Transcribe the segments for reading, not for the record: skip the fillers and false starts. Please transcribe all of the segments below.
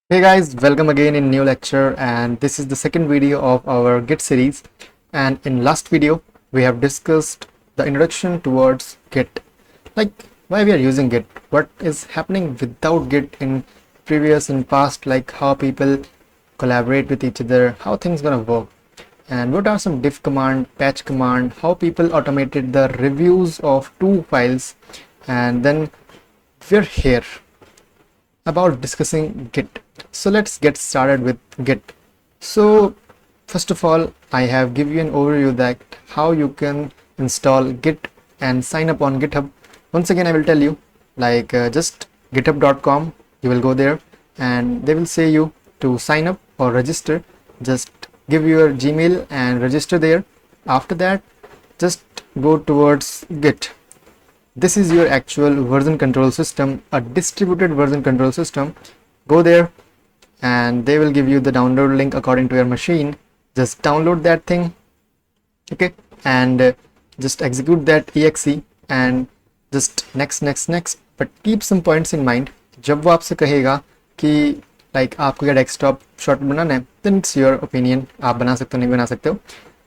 Hey guys, welcome again in new lecture, and this is the second video of our Git series. And in last video we have discussed the introduction towards Git, like why we are using Git, what is happening without Git in previous and past, like how people collaborate with each other, how things gonna work, and what are some diff command, patch command, how people automated the reviews of two files. And then we're here about discussing Git. So let's get started with Git. So first of all, I have give you an overview that how you can install Git and sign up on GitHub. Once again, I will tell you, like just github.com, you will go there and they will say you to sign up or register. Just give your Gmail and register there. After that, just go towards Git. This is your actual version control system, a distributed version control system. Go there and they will give you the download link according to your machine. Just download that thing, okay, and just execute that exe and just next. But keep some points in mind. जब वो आपसे कहेगा कि like आपको क्या desktop shortcut बनाना है, then it's your opinion, आप बना सकते हो नहीं बना सकते हो.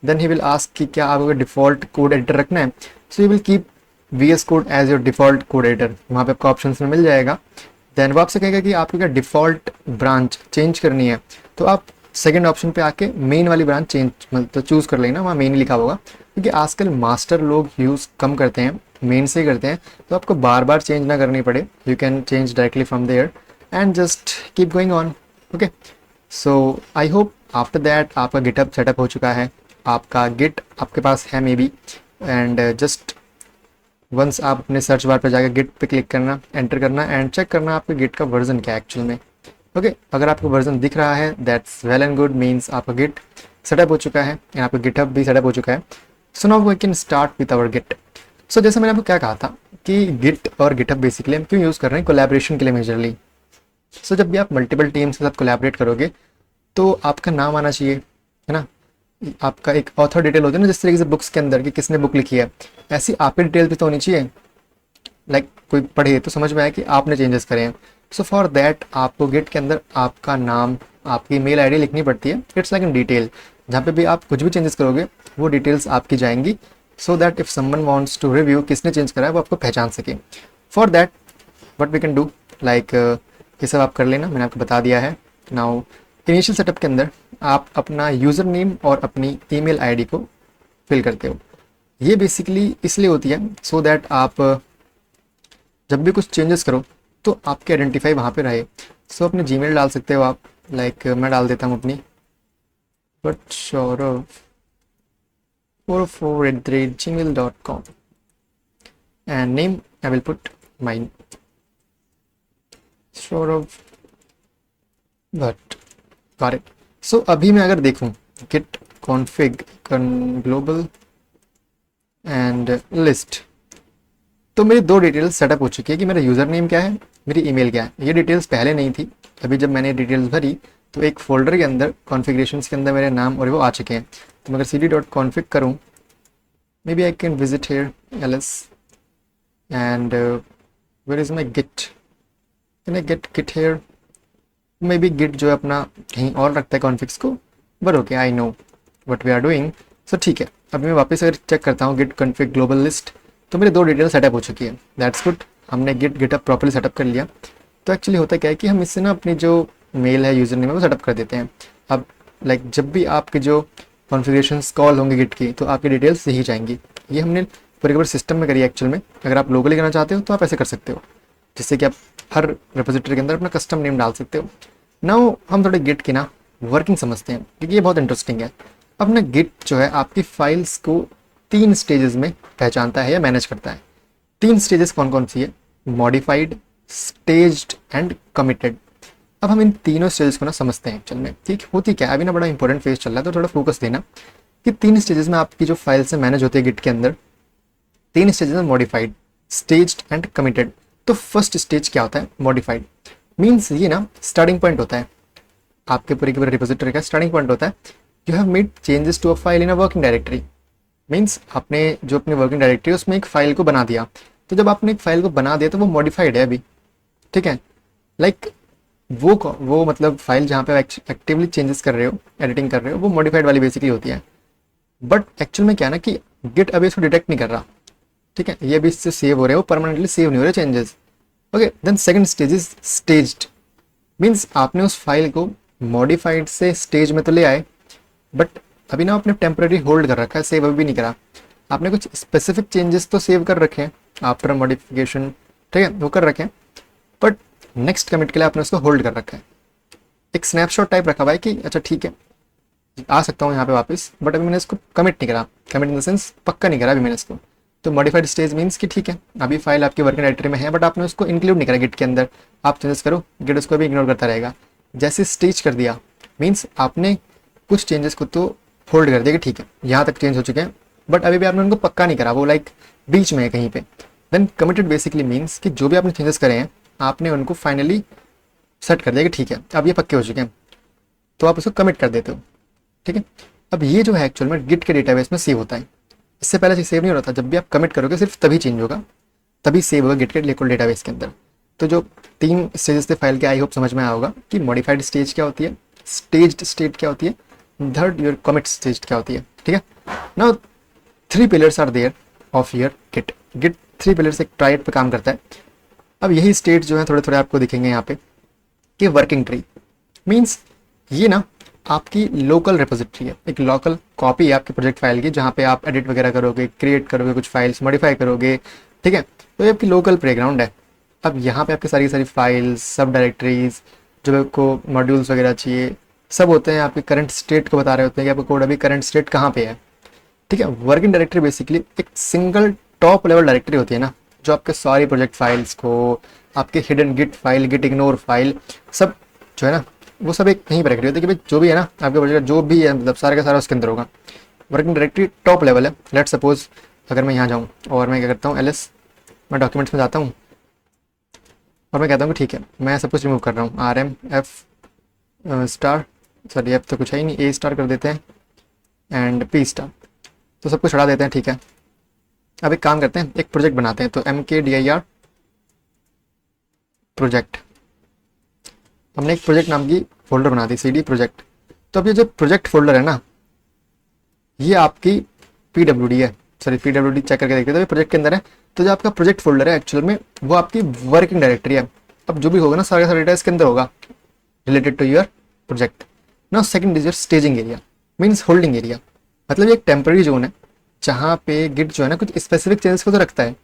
देन ही विल आस्क कि क्या आपको डिफॉल्ट कोड एडिटर रखना है, so you will keep VS code as your default code editor. वहाँ पे आपको ऑप्शन में मिल जाएगा. देन वो आपसे कहेगा कि आपको क्या डिफॉल्ट ब्रांच चेंज करनी है, तो आप सेकंड ऑप्शन पे आके मेन वाली ब्रांच चेंज मतलब चूज़ कर लेना. वहाँ मेन लिखा होगा, क्योंकि आजकल मास्टर लोग यूज़ कम करते हैं, मेन से ही करते हैं, तो आपको बार बार चेंज ना करनी पड़े. You can change directly from there and just keep going on. Okay, so I hope after that आपका गिटअप सेटअप हो चुका है, आपका गिट आपके पास है may be. And just once आप अपने सर्च बार पर जाकर गिट पे क्लिक करना, एंटर करना एंड चेक करना आपके गिट का वर्जन क्या है एक्चुअल में. ओके, अगर आपको वर्जन दिख रहा है that's well and good, means आपका गिट सेटअप हो चुका है एंड आपका गिटहब भी सेटअप हो चुका है. So now we can start with our git. So जैसे मैंने आपको क्या कहा था कि गिट और गिटहब बेसिकली हम क्यों यूज़ कर रहे हैं, कोलैबोरेशन के लिए मेजरली. सो जब भी आप मल्टीपल टीम्स के साथ कोलैबोरेट करोगे तो आपका नाम आना चाहिए, है ना. आपका एक ऑथर डिटेल होती है ना, जिस तरीके से बुक्स के अंदर कि किसने बुक लिखी है, ऐसी आपकी डिटेल भी तो होनी चाहिए. लाइक कोई पढ़े तो समझ में आए कि आपने चेंजेस करे हैं. सो फॉर दैट आपको गिट के अंदर आपका नाम, आपकी मेल आईडी लिखनी पड़ती है. इट्स लाइक इन डिटेल, जहाँ पे भी आप कुछ भी चेंजेस करोगे वो डिटेल्स आपकी जाएंगी, so that if someone wants to review किसने चेंज करा है वो आपको पहचान सके. For that what we can do, like ये सब आप कर लेना, मैंने आपको बता दिया है. नाउ इनिशियल सेटअप के अंदर आप अपना यूज़र नेम और अपनी ईमेल आईडी को फिल करते हो. ये बेसिकली इसलिए होती है सो दैट आप जब भी कुछ चेंजेस करो तो आपके आइडेंटिफाई वहाँ पे रहे. सो अपने जीमेल डाल सकते हो आप, लाइक मैं डाल देता हूँ अपनी but Saurabh 44@gmail.com and name I will put mine Saurabh Bhatt. Got it. So अभी मैं अगर देखूं git config global and list, तो मेरी दो डिटेल्स सेटअप हो चुकी है कि मेरा यूज़र नेम क्या है, मेरी ईमेल क्या है. ये डिटेल्स पहले नहीं थी, अभी जब मैंने डिटेल्स भरी तो एक फोल्डर के अंदर कॉन्फ़िगरेशंस के अंदर मेरे नाम और वो आ चुके हैं. तो मैं अगर cd.config करूँ, may be I can visit here ls and where is my git, can I get git here. May be git जो है अपना कहीं और रखता है कॉन्फिग्स को, but okay I know what we are doing. So ठीक है, अभी मैं वापस अगर चेक करता हूँ गिट कॉन्फिग ग्लोबल लिस्ट, तो मेरे दो डिटेल सेटअप हो चुकी है. दैट्स गुड, हमने गिटअप प्रॉपर्ली सेटअप कर लिया. तो एक्चुअली होता क्या है कि हम इससे ना अपनी जो मेल है, यूज़र नेम है, वो सेटअप कर देते हैं. अब लाइक जब भी आपके जो कॉन्फ़िगरेशंस कॉल होंगे गिट की, तो आपकी डिटेल्स यही जाएंगी. ये हमने पूरे पूरे सिस्टम में करी है एक्चुअल में. अगर आप लोकली करना चाहते हो तो आप ऐसे कर सकते हो, जिससे कि आप हर रेपोजिटरी के अंदर अपना कस्टम नेम डाल सकते हो. नाउ हम थोड़े गिट की ना वर्किंग समझते हैं, क्योंकि ये बहुत इंटरेस्टिंग है. अपना गिट जो है आपकी फाइल्स को 3 स्टेजेस में पहचानता है या मैनेज करता है. 3 स्टेजेस कौन कौन सी है, मॉडिफाइड, स्टेज्ड एंड कमिटेड. अब हम इन तीनों स्टेजेस को ना समझते हैं एक्चुअल में. ठीक होती क्या है, अभी ना बड़ा इंपॉर्टेंट फेज चल रहा है, तो थोड़ा फोकस देना कि 3 स्टेजेस में आपकी जो फाइल से मैनेज होती है गिट के अंदर. 3 स्टेजेस में मॉडिफाइड, स्टेज्ड एंड कमिटेड. तो फर्स्ट स्टेज क्या होता है, मॉडिफाइड. मीन्स ये ना स्टार्टिंग पॉइंट होता है, आपके पूरे के पूरे रिपोजिटरी का स्टार्टिंग पॉइंट होता है. You have made changes to a file in a working directory. Means आपने जो अपनी वर्किंग डायरेक्टरी है उसमें एक फाइल को बना दिया. तो जब आपने एक फाइल को बना दिया तो वो मॉडिफाइड है अभी, ठीक है. लाइक वो मतलब फाइल जहाँ पे एक्टिवली चेंजेस कर रहे हो, एडिटिंग कर रहे हो, वो मॉडिफाइड वाली बेसिकली होती है। बट एक्चुअल में क्या है ना कि गिट अभी इसको डिटेक्ट नहीं कर रहा, ठीक है, ये अभी इससे सेव हो रहे हो, परमानेंटली सेव नहीं हो रहे changes. Okay, then second stage is staged. Means आपने उस फाइल को मॉडिफाइड से स्टेज में तो ले आए, बट अभी ना आपने टेम्पररी होल्ड कर रखा है, सेव अभी भी नहीं करा। आपने कुछ स्पेसिफिक चेंजेस तो सेव कर रखे हैं आफ्टर मॉडिफिकेशन, ठीक है, वो कर रखे हैं, बट नेक्स्ट कमिट के लिए आपने उसको होल्ड कर रखा है। एक स्नैपशॉट टाइप रखा हुआ है कि अच्छा ठीक है आ सकता हूँ यहाँ पे वापस, बट अभी मैंने इसको कमिट नहीं करा, कमिट इन द सेंस पक्का नहीं करा अभी मैंने इसको। तो मॉडिफाइड स्टेज मीन्स कि ठीक है अभी फाइल आपकी वर्किंग डायरेक्टरी में है, बट आपने उसको इंक्लूड नहीं करा गिट के अंदर, आप चेंजेस करो, गिट उसको भी इग्नोर करता रहेगा। जैसे स्टेज कर दिया मीन्स आपने कुछ चेंजेस को तो होल्ड कर दिया कि ठीक है यहाँ तक चेंज हो चुके हैं, बट अभी भी आपने उनको पक्का नहीं करा, वो लाइक बीच में है कहीं पे। देन कमिटेड बेसिकली मीन्स कि जो भी आपने चेंजेस करे हैं आपने उनको फाइनली सेट कर दिया कि ठीक है अब ये पक्के हो चुके हैं, तो आप उसको कमिट कर देते हो, ठीक है। अब ये जो है एक्चुअल में गिट के डेटाबेस में सेव होता है, इससे पहले से सेव नहीं होता था। जब भी आप कमिट करोगे सिर्फ तभी चेंज होगा, तभी सेव होगा गिट के लोकल डेटाबेस के अंदर। तो जो 3 स्टेजेस थे फाइल के, आई होप समझ में आया होगा कि मॉडिफाइड स्टेज क्या होती है, स्टेज्ड स्टेट क्या होती है, थर्ड योर कमिट स्टेज क्या होती है, ठीक है। Now 3 pillars are there of your git. Git 3 pillars एक ट्राइड पे काम करता है। अब यही स्टेट जो है थोड़े थोड़े आपको दिखेंगे यहाँ पे कि वर्किंग ट्री मीन्स ये ना आपकी लोकल रिपोजिटरी है, एक लोकल कॉपी है आपकी प्रोजेक्ट फाइल की, जहाँ पे आप एडिट वगैरह करोगे, क्रिएट करोगे, कुछ फाइल्स मॉडिफाई करोगे, ठीक है। तो ये आपकी लोकल प्लेग्राउंड है। अब यहाँ पे आपकी सारी सारी फाइल्स, सब डायरेक्टरीज, जो आपको मॉड्यूल्स वगैरह चाहिए सब होते हैं, आपके करंट स्टेट को बता रहे होते हैं कि आपका कोड अभी करंट स्टेट कहाँ पे है, ठीक है। वर्किंग डायरेक्टरी बेसिकली एक सिंगल टॉप लेवल डायरेक्टरी होती है ना, जो आपके सारी प्रोजेक्ट फाइल्स को, आपके hidden git file, git ignore file, सब जो है ना वो सब एक कहीं पर रखी होती है कि भाई जो भी है ना आपके प्रोजेक्ट जो भी है मतलब सारा का सारा उसके अंदर होगा। वर्किंग डायरेक्टरी टॉप लेवल है। लेट सपोज अगर मैं यहाँ जाऊँ और मैं क्या करता हूँ एलएस, मैं डॉक्यूमेंट्स में जाता हूँ और मैं कहता हूँ कि ठीक है मैं सब कुछ रिमूव कर रहा हूँ, RM F सॉरी F तो कुछ है ही नहीं, A कर देते हैं एंड P, तो सब कुछ हटा देते हैं, ठीक है। अब एक काम करते हैं, एक प्रोजेक्ट बनाते हैं, तो MKDIR प्रोजेक्ट, हमने एक प्रोजेक्ट नाम की फोल्डर बना दी, CD प्रोजेक्ट। तो अब ये जो प्रोजेक्ट फोल्डर है ना ये आपकी PWD है, सॉरी PWD चेक करके देखते हैं तो ये प्रोजेक्ट के अंदर है। तो जो आपका प्रोजेक्ट फोल्डर है एक्चुअल में वो आपकी वर्किंग डायरेक्टरी है। अब जो भी होगा ना सारा डेटा इसके अंदर होगा related to your project. Now second is your staging area means holding area, मतलब ये एक टेम्पररी जोन है जहाँ पे गिट जो है ना कुछ स्पेसिफिक चेंजेस को तो रखता है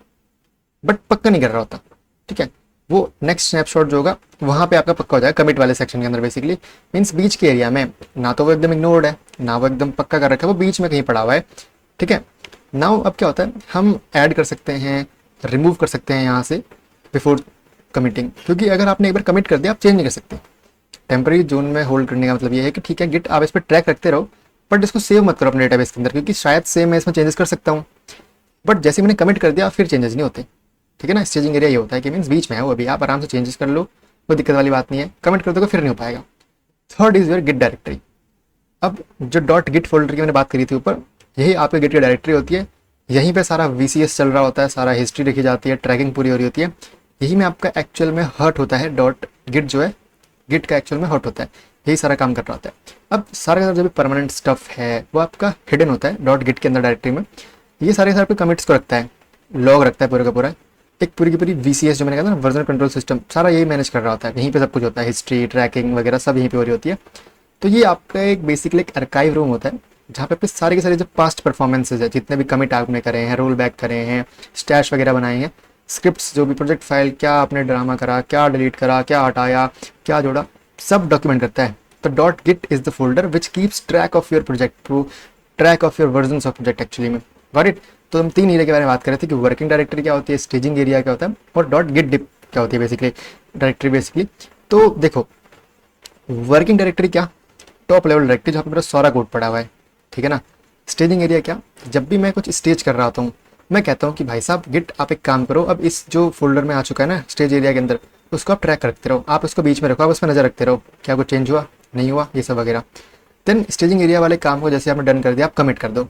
बट पक्का नहीं कर रहा होता, ठीक है। वो नेक्स्ट स्नैपशॉट जो होगा वहाँ पे आपका पक्का हो जाएगा कमिट वाले सेक्शन के अंदर। बेसिकली मीन्स बीच के एरिया में ना तो वो एकदम इग्नोर्ड है ना वो एकदम पक्का कर रखा है, वो बीच में कहीं पड़ा हुआ है, ठीक है। नाउ अब क्या होता है हम ऐड कर सकते हैं, रिमूव कर सकते हैं यहाँ से बिफोर कमिटिंग, क्योंकि अगर आपने एक बार कमिट कर दिया आप चेंज नहीं कर सकते। टेम्पररी जोन में होल्ड करने का मतलब ये है कि ठीक है गिट आप इस पर ट्रैक रखते रहो बट इसको सेव मत करो अपने डेटाबेस के अंदर, क्योंकि शायद से मैं इसमें चेंजेस कर सकता हूँ बट जैसे मैंने कमिट कर दिया फिर चेंजेस नहीं होते, ठीक है ना। स्टेजिंग एरिया ये होता है कि मीन्स बीच में है वो, अभी आप आराम से चेंजेस कर लो, कोई दिक्कत वाली बात नहीं है, कमिट कर दोगे फिर नहीं हो पाएगा। Third is your git directory. अब जो डॉट गिट फोल्डर की मैंने बात करी थी ऊपर, यही आपके गिट की डायरेक्टरी होती है, यहीं पे सारा VCS चल रहा होता है, सारा हिस्ट्री लिखी जाती है, ट्रैकिंग पूरी हो रही होती है, यही में आपका एक्चुअल में हर्ट होता है, डॉट गिट जो है गिट का एक्चुअल में हर्ट होता है, यही सारा काम कर रहा होता है। अब सारा का जो भी परमानेंट स्टफ है वो आपका हिडन होता है डॉट गिट के अंदर डायरेक्टरी में, ये सारे सारे कमिट्स को रखता है, लॉग रखता है पूरा का पूरा, एक पूरी की पूरी VCS जो मैंने कहा था ना वर्जन कंट्रोल सिस्टम, सारा यही मैनेज कर रहा होता है, यहीं पे सब कुछ होता है, हिस्ट्री ट्रैकिंग वगैरह सब यहीं पे हो रही होती है। तो ये आपका एक बेसिकली एक आर्काइव रूम होता है जहाँ पे आपके सारे के सारे जो पास्ट परफॉर्मेंसेज है, जितने भी कमिट आपने करे हैं, रोल बैक करे हैं, स्टैश वगैरह बनाए हैं, स्क्रिप्ट्स जो भी प्रोजेक्ट फाइल क्या आपने ड्रामा करा, क्या डिलीट करा, क्या हटाया, क्या जोड़ा, सब डॉक्यूमेंट करता है। तो dot git is the folder which keeps track of your project, track of your versions of project actually में। Got it. तो हम 3 एरिया के बारे में बात कर रहे थे कि वर्किंग डायरेक्टरी क्या होती है, स्टेजिंग एरिया क्या होता है और डॉट गिट डिप क्या होती है बेसिकली डायरेक्टरी बेसिकली। तो देखो वर्किंग डायरेक्टरी क्या, टॉप लेवल डायरेक्टरी जहाँ पर मेरा सारा कोड पड़ा हुआ है, ठीक है ना। स्टेजिंग एरिया क्या, जब भी मैं कुछ स्टेज कर रहा होता हूँ मैं कहता हूँ कि भाई साहब गिट आप एक काम करो, अब इस जो फोल्डर में आ चुका है ना स्टेज एरिया के अंदर, उसको आप ट्रैक रखते रहो, आप उसको बीच में रखो, आप उस पर नजर रखते रहो क्या कुछ चेंज हुआ नहीं हुआ ये सब वगैरह। देन स्टेजिंग एरिया वाले काम को जैसे आपने डन कर दिया आप कमिट कर दो,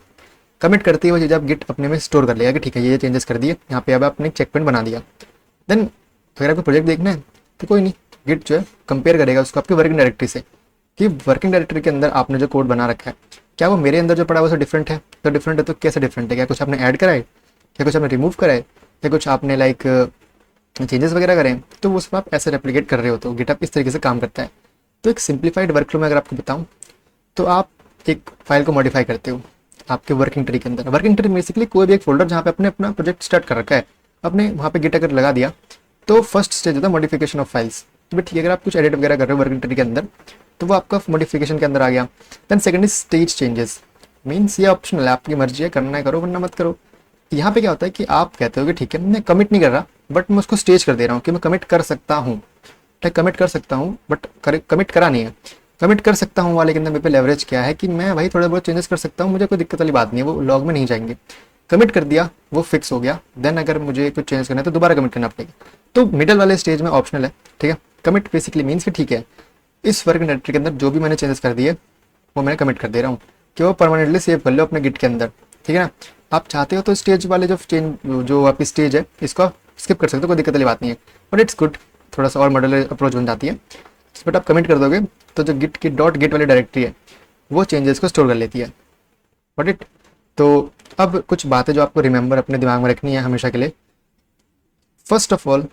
कमिट करते ही वो चीज़ आप गिट अपने में स्टोर कर लिया कि ठीक है ये चेंजेस कर दिए, यहाँ पे अब आपने चेक पॉइंट बना दिया। देन अगर आपको प्रोजेक्ट देखना है तो कोई नहीं, गिट जो है कंपेयर करेगा उसको आपकी वर्किंग डायरेक्टरी से, कि वर्किंग डायरेक्टरी के अंदर आपने जो कोड बना रखा है क्या वो मेरे अंदर जो पड़ा है वो डिफरेंट है, तो डिफरेंट है तो कैसे डिफरेंट है, क्या कुछ आपने ऐड करा है, क्या कुछ आपने रिमूव करा है, या कुछ आपने लाइक चेंजेस वगैरह करें, तो वो सब आप ऐसे रेप्लिकेट कर रहे हो। तो गिटहब इस तरीके से काम करता है। तो एक सिंप्लीफाइड वर्कफ्लो में अगर आपको बताऊं तो आप एक फाइल को मॉडिफाई करते हो आपके वर्किंग ट्री के अंदर। वर्किंग ट्री बेसिकली कोई भी एक फोल्डर जहाँ पे आपने अपना प्रोजेक्ट स्टार्ट कर रखा है, आपने वहाँ पे गिट अगर लगा दिया तो फर्स्ट स्टेज होता है मॉडिफिकेशन ऑफ फाइल्स। तो ठीक है, अगर आप कुछ एडिट वगैरह कर रहे हो वर्किंग ट्री के अंदर तो वो आपका मॉडिफिकेशन के अंदर आ गया। Then second is stage changes, means ये ऑप्शनल है, आपकी मर्जी है, करना है करो वरना मत करो। यहाँ पे क्या होता है कि आप कहते हो कि ठीक है मैं कमिट नहीं कर रहा बट मैं उसको स्टेज कर दे रहा हूँ कि मैं कमिट कर सकता हूँ, कमिट कर सकता हूँ बट कमिट करा नहीं है। कमिट कर सकता हूँ वाले के अंदर मेरे पे लेवरेज क्या है कि मैं भाई थोड़े बहुत चेंजेस कर सकता हूँ, मुझे कोई दिक्कत वाली बात नहीं है, वो लॉग में नहीं जाएंगे। कमिट कर दिया वो फिक्स हो गया, देन अगर मुझे कुछ चेंज करना है तो दोबारा कमिट करना पड़ेगा। तो मिडल वाले स्टेज में ऑप्शनल है, ठीक है। कमिट बेसिकली मीन्स कि ठीक है इस वर्किंग डायरेक्टरी के अंदर जो भी मैंने चेंजेस कर दिए वो मैंने कमिट कर दे रहा हूँ कि वो परमानेंटली सेव कर लो अपने गिट के अंदर, ठीक है ना। आप चाहते हो तो स्टेज वाले जो चेंज जो आपकी स्टेज है इसको आप स्किप कर सकते हो, कोई दिक्कत वाली बात नहीं है, बट इट्स गुड, थोड़ा सा और मॉडल अप्रोच बन जाती है। बट आप कमिट कर दोगे तो जो गिट की डॉट गिट वाली डायरेक्टरी है वो चेंजेस को स्टोर कर लेती है, बट इट। तो अब कुछ बातें जो आपको रिमेंबर अपने दिमाग में रखनी है हमेशा के लिए। फर्स्ट ऑफ ऑल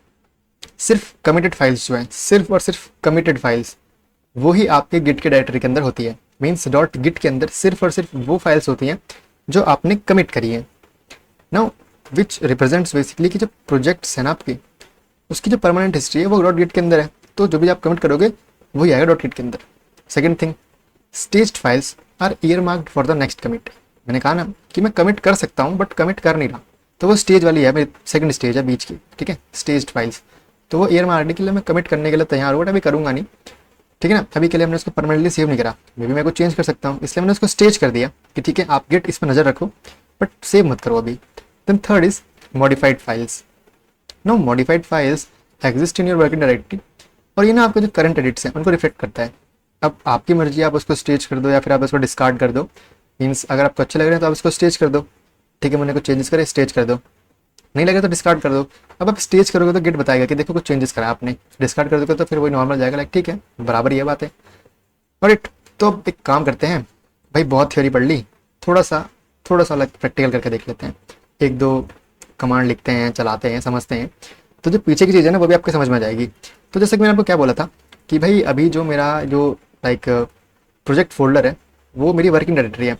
सिर्फ कमिटेड फाइल्स जो हैं, सिर्फ और सिर्फ कमिटेड फाइल्स वो ही आपके गिट के डायरेक्टरी के अंदर होती है। मीन्स डॉट गिट के अंदर सिर्फ और सिर्फ वो फाइल्स होती हैं जो आपने कमिट करी है। नाउ विच रिप्रेजेंट्स बेसिकली कि जो प्रोजेक्ट्स हैं ना आपके उसकी जो परमानेंट हिस्ट्री है वो डॉट गिट के अंदर है, तो जो भी आप कमिट करोगे वही आएगा डॉट गिट के अंदर। Second thing, staged files are earmarked for the next commit. मैंने कहा ना कि मैं कमिट कर सकता हूँ बट कमिट कर नहीं रहा, तो वो स्टेज वाली है, मेरी सेकंड स्टेज है बीच की, ठीक है, स्टेज्ड फाइल्स। तो वो ईयर मार्कने के लिए मैं कमिट करने के लिए तैयार हूँ, बट अभी करूँगा नहीं, ठीक है ना। अभी के लिए हमने उसको परमानेंटली सेव नहीं करा, मे बी मैं कुछ चेंज कर सकता हूँ, इसलिए मैंने उसको स्टेज कर दिया कि ठीक है आप गिट इस पर नज़र रखो बट सेव मत करो अभी। Then third is modified files. No modified files exist in your working directory, और ये ना आपके जो करंट एडिट्स हैं उनको रिफ्लेक्ट करता है। अब आपकी मर्जी, आप उसको स्टेज कर दो या फिर आप उसको डिस्कार्ड कर दो। मीन्स अगर आपको अच्छे लग रहे हैं तो आप उसको स्टेज कर दो, ठीक है, मैंने कुछ चेंजेस करे स्टेज कर दो, नहीं लगे तो डिस्कार्ड कर दो। अब आप स्टेज करोगे तो गिट बताएगा कि देखो कुछ चेंजेस करा आपने, डिस्कार्ड कर दोगे तो फिर वही नॉर्मल जाएगा, लाइक ठीक है बराबर ये बात है। और इट तो अब एक काम करते हैं भाई, बहुत थ्योरी पढ़ ली, थोड़ा सा लाइक प्रैक्टिकल करके देख लेते हैं। एक दो कमांड लिखते हैं, चलाते हैं, समझते हैं, तो जो पीछे की चीज़ है ना वो भी आपको समझ में आ जाएगी। तो जैसे कि मैंने आपको क्या बोला था कि भाई अभी जो मेरा जो लाइक प्रोजेक्ट फोल्डर है वो मेरी वर्किंग डायरेक्टरी है।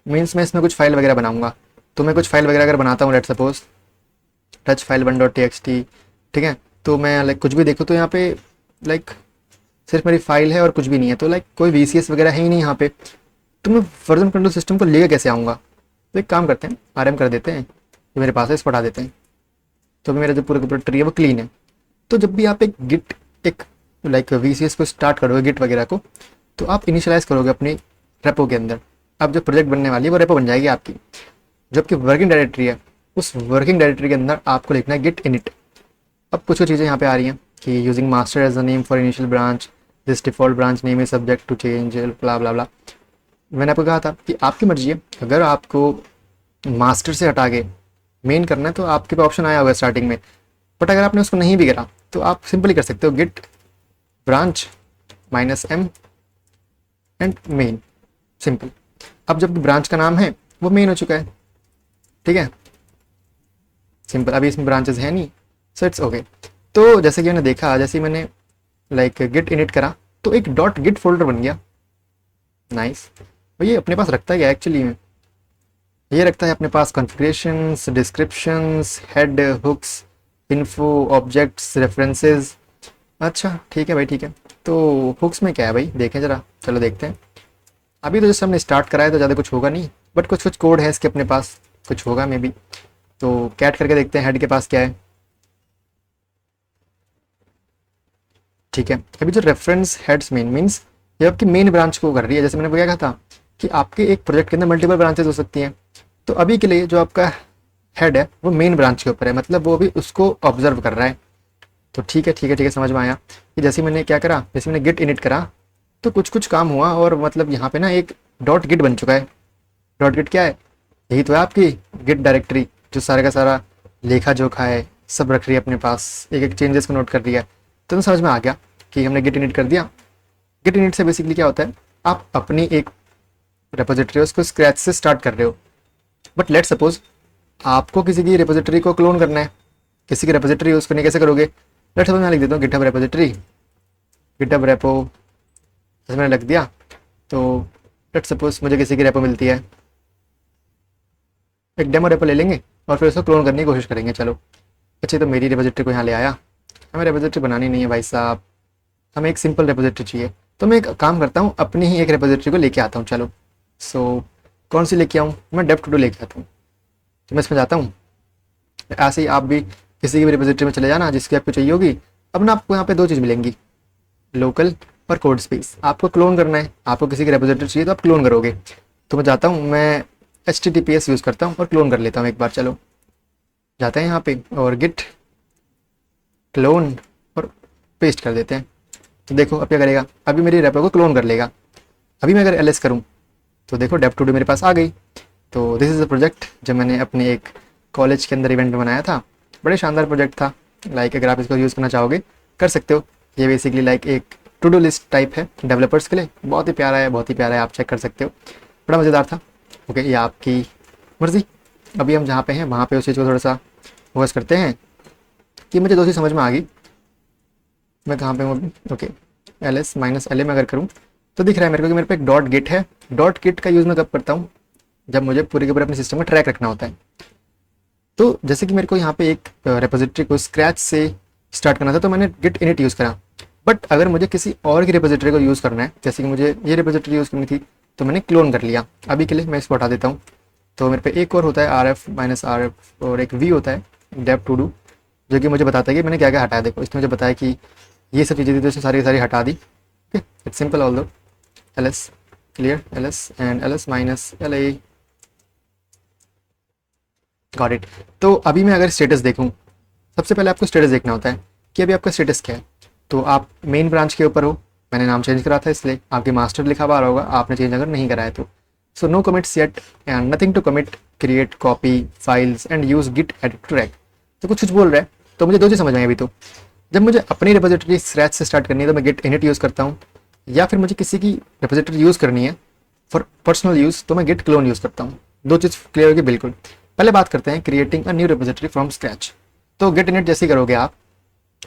मीन्स मैं इसमें कुछ फाइल वगैरह बनाऊंगा, तो मैं कुछ फाइल वगैरह अगर बनाता हूँ, let suppose touch file 1.txt, ठीक है, तो मैं लाइक कुछ भी देखूँ तो यहाँ पे लाइक सिर्फ मेरी फाइल है और कुछ भी नहीं है, तो लाइक कोई VCS वगैरह है ही नहीं यहाँ पे, तो मैं वर्जन कंट्रोल सिस्टम को लेकर कैसे आऊँगा। तो एक काम करते हैं, RM कर देते हैं, जो मेरे पास है इसको हटा देते हैं, तो मेरा जो पूरा ट्री है वो क्लीन है। तो जब भी आप एक गिट एक लाइक VCS को स्टार्ट करोगे गिट वगैरह को, तो आप इनिशियलाइज करोगे अपनी रेपो के अंदर। अब जो प्रोजेक्ट बनने वाली है वो रेपो बन जाएगी आपकी, जो आपकी वर्किंग डायरेक्टरी है उस वर्किंग डायरेक्टरी के अंदर आपको लिखना है गिट इनिट। अब कुछ चीज़ें यहाँ पे आ रही हैं कि using master as a name for initial branch, this default branch name is subject to change, blah blah blah. मैंने आपको कहा था कि आपकी मर्जी है, अगर आपको मास्टर से हटा के मेन करना है तो आपके पास ऑप्शन आया होगा स्टार्टिंग में, बट अगर आपने उसको नहीं भी करा तो आप सिंपली कर सकते हो git branch -m and main, simple. अब जब ब्रांच का नाम है वो मेन हो चुका है, ठीक है, सिंपल। अभी इसमें ब्रांचेस है नहीं, सो इट्स ओके। तो जैसे कि मैंने देखा, जैसे मैंने लाइक गिट इनिट करा तो एक डॉट गिट फोल्डर बन गया, नाइस। और ये अपने पास रखता है क्या एक्चुअली में, ये रखता है अपने पास configurations, descriptions, head, hooks, info, objects, references. अच्छा ठीक है भाई, ठीक है। तो हुक्स में क्या है भाई, देखें ज़रा, चलो देखते हैं। अभी तो जैसे हमने स्टार्ट करा है तो ज़्यादा कुछ होगा नहीं, बट कुछ कुछ कोड है इसके अपने पास, कुछ होगा मे बी। तो कैट करके देखते हैं हेड के पास क्या है, ठीक है। अभी जो रेफरेंस हेड्स मेन मीन्स ये आपकी मेन ब्रांच को कर रही है। जैसे मैंने क्या कहा था कि आपके एक प्रोजेक्ट के अंदर मल्टीपल ब्रांचेस हो सकती हैं, तो अभी के लिए जो आपका हेड है वो मेन ब्रांच के ऊपर है, मतलब वो भी उसको ऑब्जर्व कर रहा है। तो ठीक है ठीक है ठीक है, समझ में आया कि जैसे मैंने क्या करा, जैसे मैंने गिट इनिट करा तो कुछ कुछ काम हुआ, और मतलब यहाँ पे ना एक डॉट गिट बन चुका है। डॉट गिट क्या है, यही तो है आपकी गिट डायरेक्टरी, जो सारे का सारा लेखा जोखा है सब रख रही है अपने पास, एक एक चेंजेस को नोट कर रही है। तो समझ में आ गया कि हमने गिट इनिट कर दिया। गिट इनिट से बेसिकली क्या होता है, आप अपनी एक रेपोजिटरी उसको स्क्रैच से स्टार्ट कर रहे हो। बट लेट सपोज आपको किसी की रेपोजिटरी को क्लोन करना है, किसी की रेपोजिटरी यूज़ करनी कैसे करोगे? लेट सपोज मैं लिख देता हूँ गिटहब रेपोजिटरी, गिटहब रेपो, जैसे मैंने लिख दिया। तो लेट सपोज मुझे किसी की रेपो मिलती है, एक डेमो रेपो ले लेंगे और फिर उसको क्लोन करने की कोशिश करेंगे। चलो अच्छा, तो मेरी रेपोजिटरी को यहाँ ले आया, हमें रेपोजिटरी बनानी नहीं है भाई साहब, हमें एक सिंपल रेपोजिटरी चाहिए। तो मैं एक काम करता हूँ, अपनी ही एक रेपोजिटरी को लेके आता हूँ। चलो कौन सी लेके आऊँ? मैं डेव टू डू लेके आता हूँ। तो मैं इसमें जाता हूँ, ऐसे ही आप भी किसी की भी रेपोजिटरी में चले जाना जिसकी आपको चाहिए होगी। अब ना आपको यहाँ पे दो चीज़ मिलेंगी, लोकल और कोड स्पेस। आपको क्लोन करना है, आपको किसी की रेपोजिटरी चाहिए तो आप क्लोन करोगे। तो मैं जाता हूँ, मैं HTTPS यूज़ करता हूँ और क्लोन कर लेता हूँ एक बार। चलो जाते हैं यहाँ पे और गिट क्लोन और पेस्ट कर देते हैं। तो देखो अब क्या करेगा, अभी मेरी रेपो को क्लोन कर लेगा। अभी मैं अगर LS करूँ तो देखो डेव टू डू मेरे पास आ गई। तो दिस इज़ अ प्रोजेक्ट जो मैंने अपने एक कॉलेज के अंदर इवेंट में बनाया था। बड़े शानदार प्रोजेक्ट था। लाइक अगर आप इसको यूज़ करना चाहोगे कर सकते हो। ये बेसिकली लाइक एक टू डू लिस्ट टाइप है डेवलपर्स के लिए। बहुत ही प्यारा है, बहुत ही प्यारा है, आप चेक कर सकते हो, बड़ा मज़ेदार था। ओके, ये आपकी मर्ज़ी। अभी हम जहाँ पे हैं वहाँ पे उस चीज़ को थोड़ा सा फोकस करते हैं कि मुझे दो चीज़ समझ में आ गई। मैं कहाँ पे हूँ? ओके, LS-LA में अगर करूँ तो दिख रहा है मेरे को कि मेरे पे एक डॉट गिट है। डॉट गिट का यूज़ मैं कब करता हूँ? जब मुझे पूरे के पूरे अपने सिस्टम में ट्रैक रखना होता है। तो जैसे कि मेरे को यहाँ पे एक रेपोजिटरी को स्क्रैच से स्टार्ट करना था तो मैंने गिट इनिट यूज़ करा। बट अगर मुझे किसी और की रेपोजिटरी को यूज़ करना है, जैसे कि मुझे ये रेपोजिटरी यूज़ करनी थी, तो मैंने क्लोन कर लिया। अभी के लिए मैं इसको हटा देता हूँ। तो मेरे पे एक और होता है RF-RF और एक V होता है डेव टू डू, जो कि मुझे बताता है कि मैंने क्या क्या हटाया। देखो इसने मुझे बताया कि ये सब चीज़ें थी तो इसने सारी सारी हटा दी। ओके, इट्स सिंपल ऑल दो। LS clear, LS and LS-LA got it. तो अभी मैं अगर स्टेटस देखूँ, सबसे पहले आपको स्टेटस देखना होता है कि अभी आपका स्टेटस क्या है। तो आप मेन ब्रांच के ऊपर हो, मैंने नाम चेंज करा था इसलिए आपके मास्टर लिखा हुआ होगा, आपने चेंज अगर नहीं कराया तो। So no commits yet and nothing to commit, create copy files and use git edit track. तो कुछ बोल रहा है। तो मुझे दो चीज़ समझ में आई अभी। तो जब मुझे अपनी रेपोजिटरी स्क्रैच से स्टार्ट करनी है तो मैं गिट इनिट यूज़ करता हूँ, या फिर मुझे किसी की रेपोजिटरी यूज़ करनी है फॉर पर्सनल यूज़ तो मैं गिट क्लोन यूज़ करता हूँ। दो चीज़ क्लियर होगी बिल्कुल। पहले बात करते हैं creating a new repository from scratch. तो गिट इनिट जैसे ही करोगे आप,